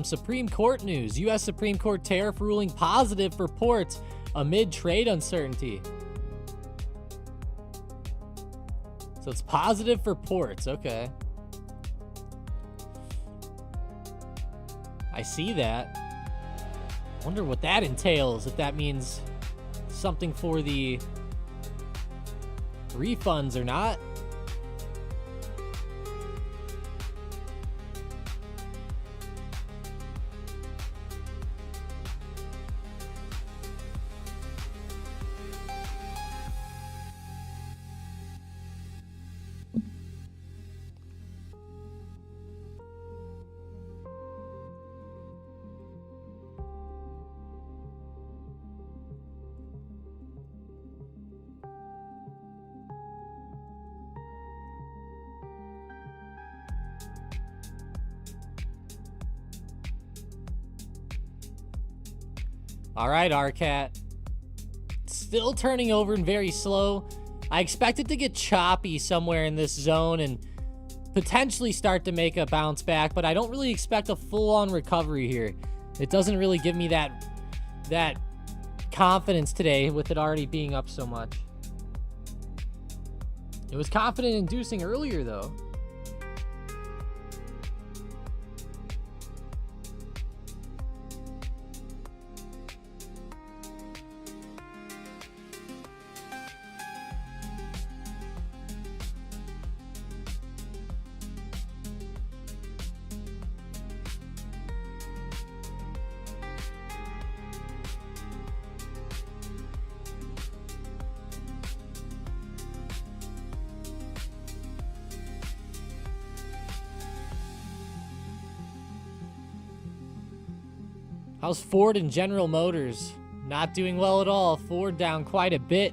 A: Supreme Court news. U.S. Supreme Court tariff ruling positive for ports amid trade uncertainty. So it's positive for ports. Okay. I see that. Wonder what that entails. If that means something for the refunds or not. All right, RCAT. Still turning over and very slow. I expect it to get choppy somewhere in this zone and potentially start to make a bounce back, but I don't really expect a full-on recovery here. It doesn't really give me that confidence today with it already being up so much. It was confident-inducing earlier, though. How's Ford and General Motors? Not doing well at all. Ford down quite a bit.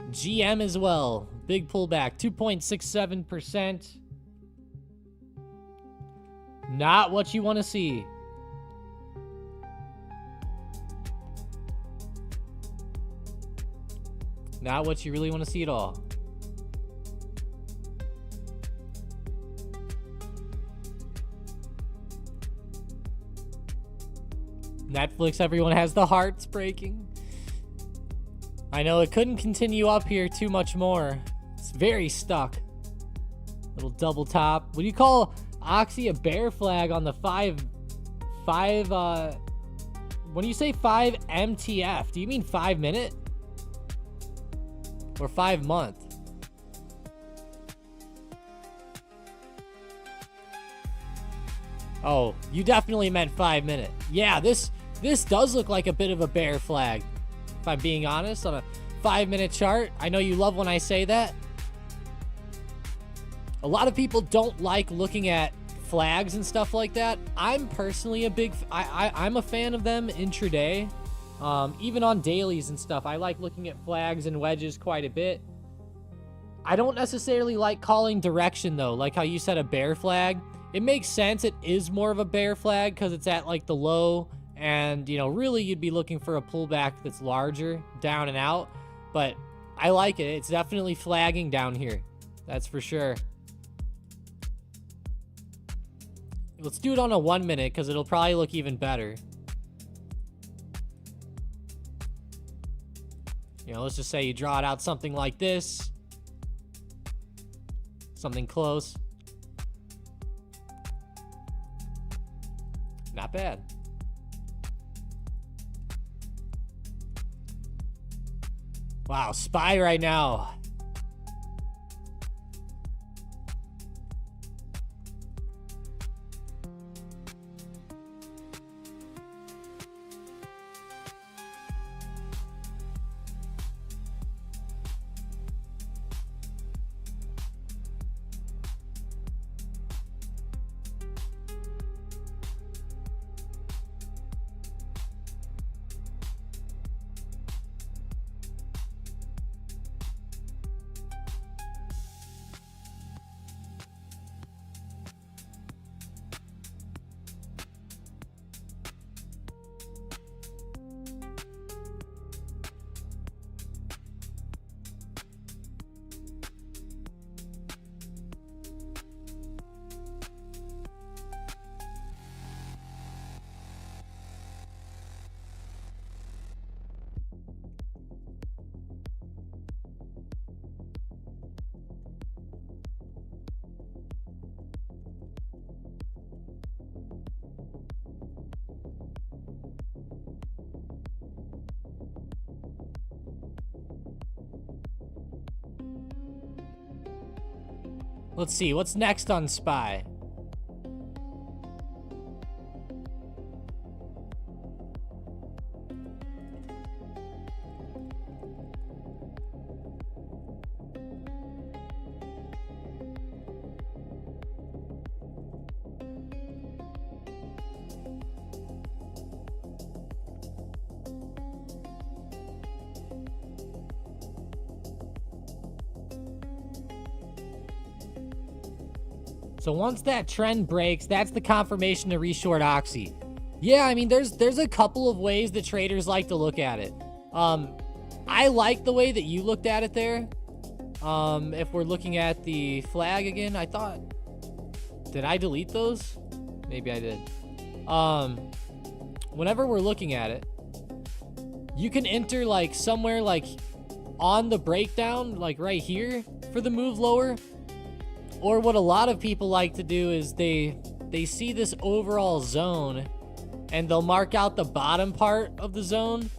A: GM as well. Big pullback, 2.67%. Not what you want to see. Not what you really want to see at all. Netflix, everyone has the hearts breaking. I know it couldn't continue up here too much more. It's very stuck. Little double top. What do you call Oxy a bear flag on the when you say 5 MTF, do you mean 5 minute? Or 5 month? Oh, you definitely meant 5 minute. Yeah, this does look like a bit of a bear flag, if I'm being honest, on a 5 minute chart. I know you love when I say that. A lot of people don't like looking at flags and stuff like that. I'm personally I'm a fan of them intraday. Even on dailies and stuff, I like looking at flags and wedges quite a bit. I don't necessarily like calling direction though, like how you said a bear flag. It makes sense. It is more of a bear flag because it's at like the low, and you know, really you'd be looking for a pullback that's larger, down and out. But I like it. It's definitely flagging down here. That's for sure. Let's do it on a 1 minute because it'll probably look even better. You know, let's just say you draw it out something like this. Something close. Not bad. Wow, SPY right now. Let's see, what's next on SPY? So once that trend breaks, that's the confirmation to reshort Oxy. Yeah, I mean, there's a couple of ways that traders like to look at it. I like the way that you looked at it there. If we're looking at the flag again, I thought, did I delete those? Maybe I did. Whenever we're looking at it, you can enter like somewhere like on the breakdown, like right here for the move lower. Or what a lot of people like to do is they see this overall zone and they'll mark out the bottom part of the zone.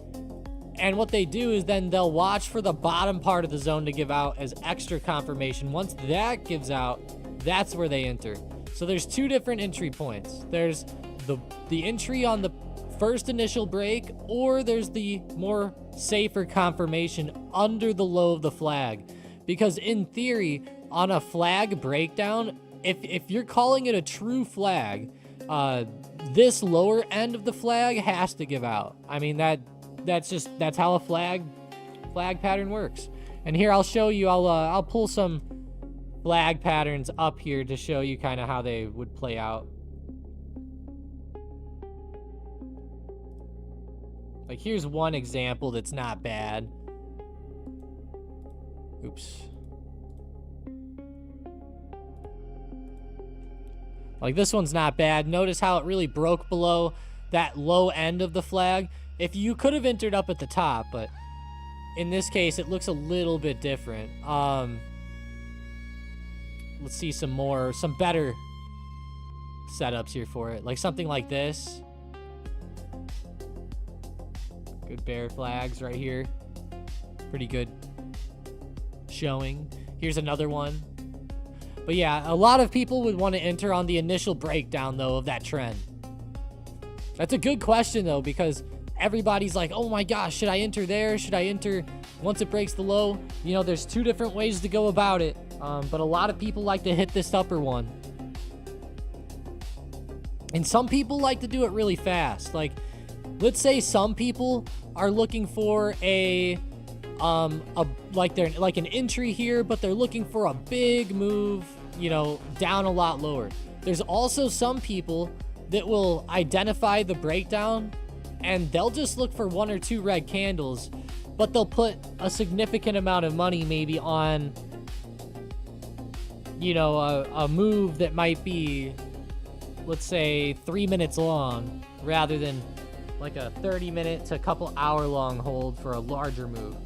A: And what they do is then they'll watch for the bottom part of the zone to give out as extra confirmation. Once that gives out, that's where they enter. So there's two different entry points. There's the entry on the first initial break, or there's the more safer confirmation under the low of the flag. Because in theory, on a flag breakdown, if you're calling it a true flag, this lower end of the flag has to give out. I mean, that's how a flag pattern works. And here I'll show you, I'll pull some flag patterns up here to show you kind of how they would play out. Like, here's one example that's not bad. Oops. Like, this one's not bad. Notice how it really broke below that low end of the flag. If you could have entered up at the top, but in this case, it looks a little bit different. Let's see some better setups here for it. Like something like this. Good bear flags right here. Pretty good showing. Here's another one. But yeah, a lot of people would want to enter on the initial breakdown, though, of that trend. That's a good question, though, because everybody's like, oh my gosh, should I enter there? Should I enter once it breaks the low? You know, there's two different ways to go about it. But a lot of people like to hit this upper one. And some people like to do it really fast. Like, let's say some people are looking for like an entry here, but they're looking for a big move, you know, down a lot lower. There's also some people that will identify the breakdown and they'll just look for one or two red candles, but they'll put a significant amount of money maybe on, you know, a move that might be, let's say, 3 minutes long rather than like a 30-minute to a couple hour long hold for a larger move.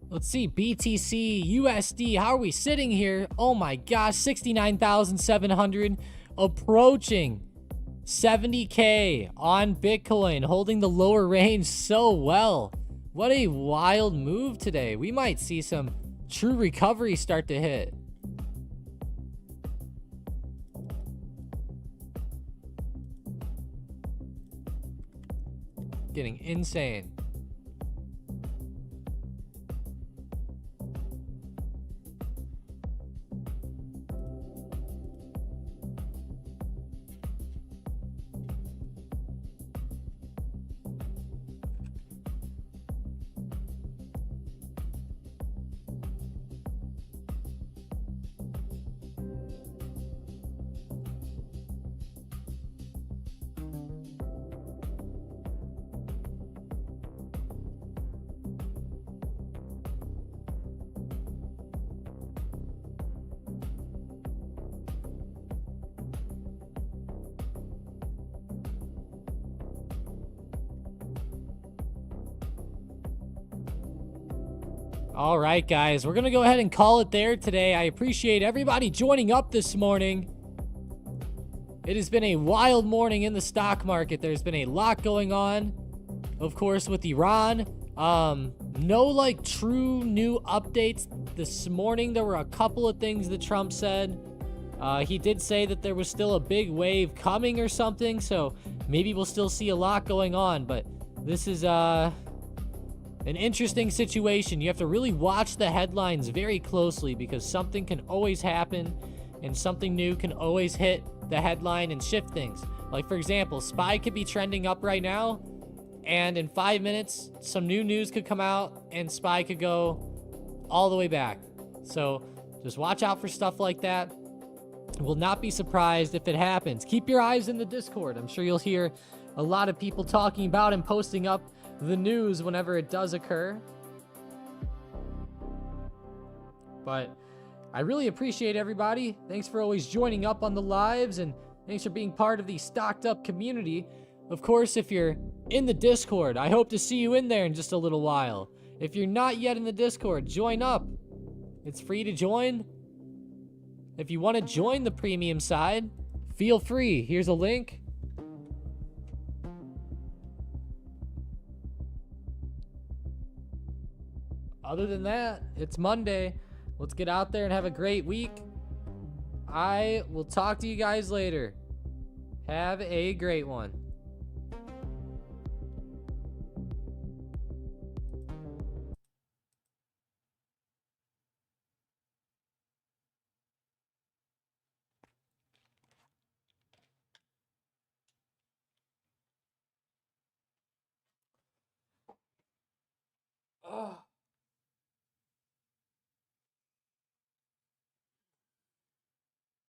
A: Let's see, BTC, USD, how are we sitting here? Oh my gosh, 69,700, approaching 70K on Bitcoin, holding the lower range so well. What a wild move today. We might see some true recovery start to hit. Getting insane. All right, guys, we're going to go ahead and call it there today. I appreciate everybody joining up this morning. It has been a wild morning in the stock market. There's been a lot going on, of course, with Iran. No, like, true new updates this morning. There were a couple of things that Trump said. He did say that there was still a big wave coming or something, so maybe we'll still see a lot going on, but this is, an interesting situation. You have to really watch the headlines very closely because something can always happen and something new can always hit the headline and shift things. Like, for example, SPY could be trending up right now, and in 5 minutes, some new news could come out, and SPY could go all the way back. So just watch out for stuff like that. Will not be surprised if it happens. Keep your eyes in the Discord. I'm sure you'll hear a lot of people talking about and posting up the news whenever it does occur. But I really appreciate everybody. Thanks for always joining up on the lives, and thanks for being part of the Stocked Up community. Of course, if you're in the Discord, I hope to see you in there in just a little while. If you're not yet in the Discord, join up. It's free to join. If you want to join the premium side, feel free. Here's a link. Other than that, it's Monday. Let's get out there and have a great week. I will talk to you guys later. Have a great one.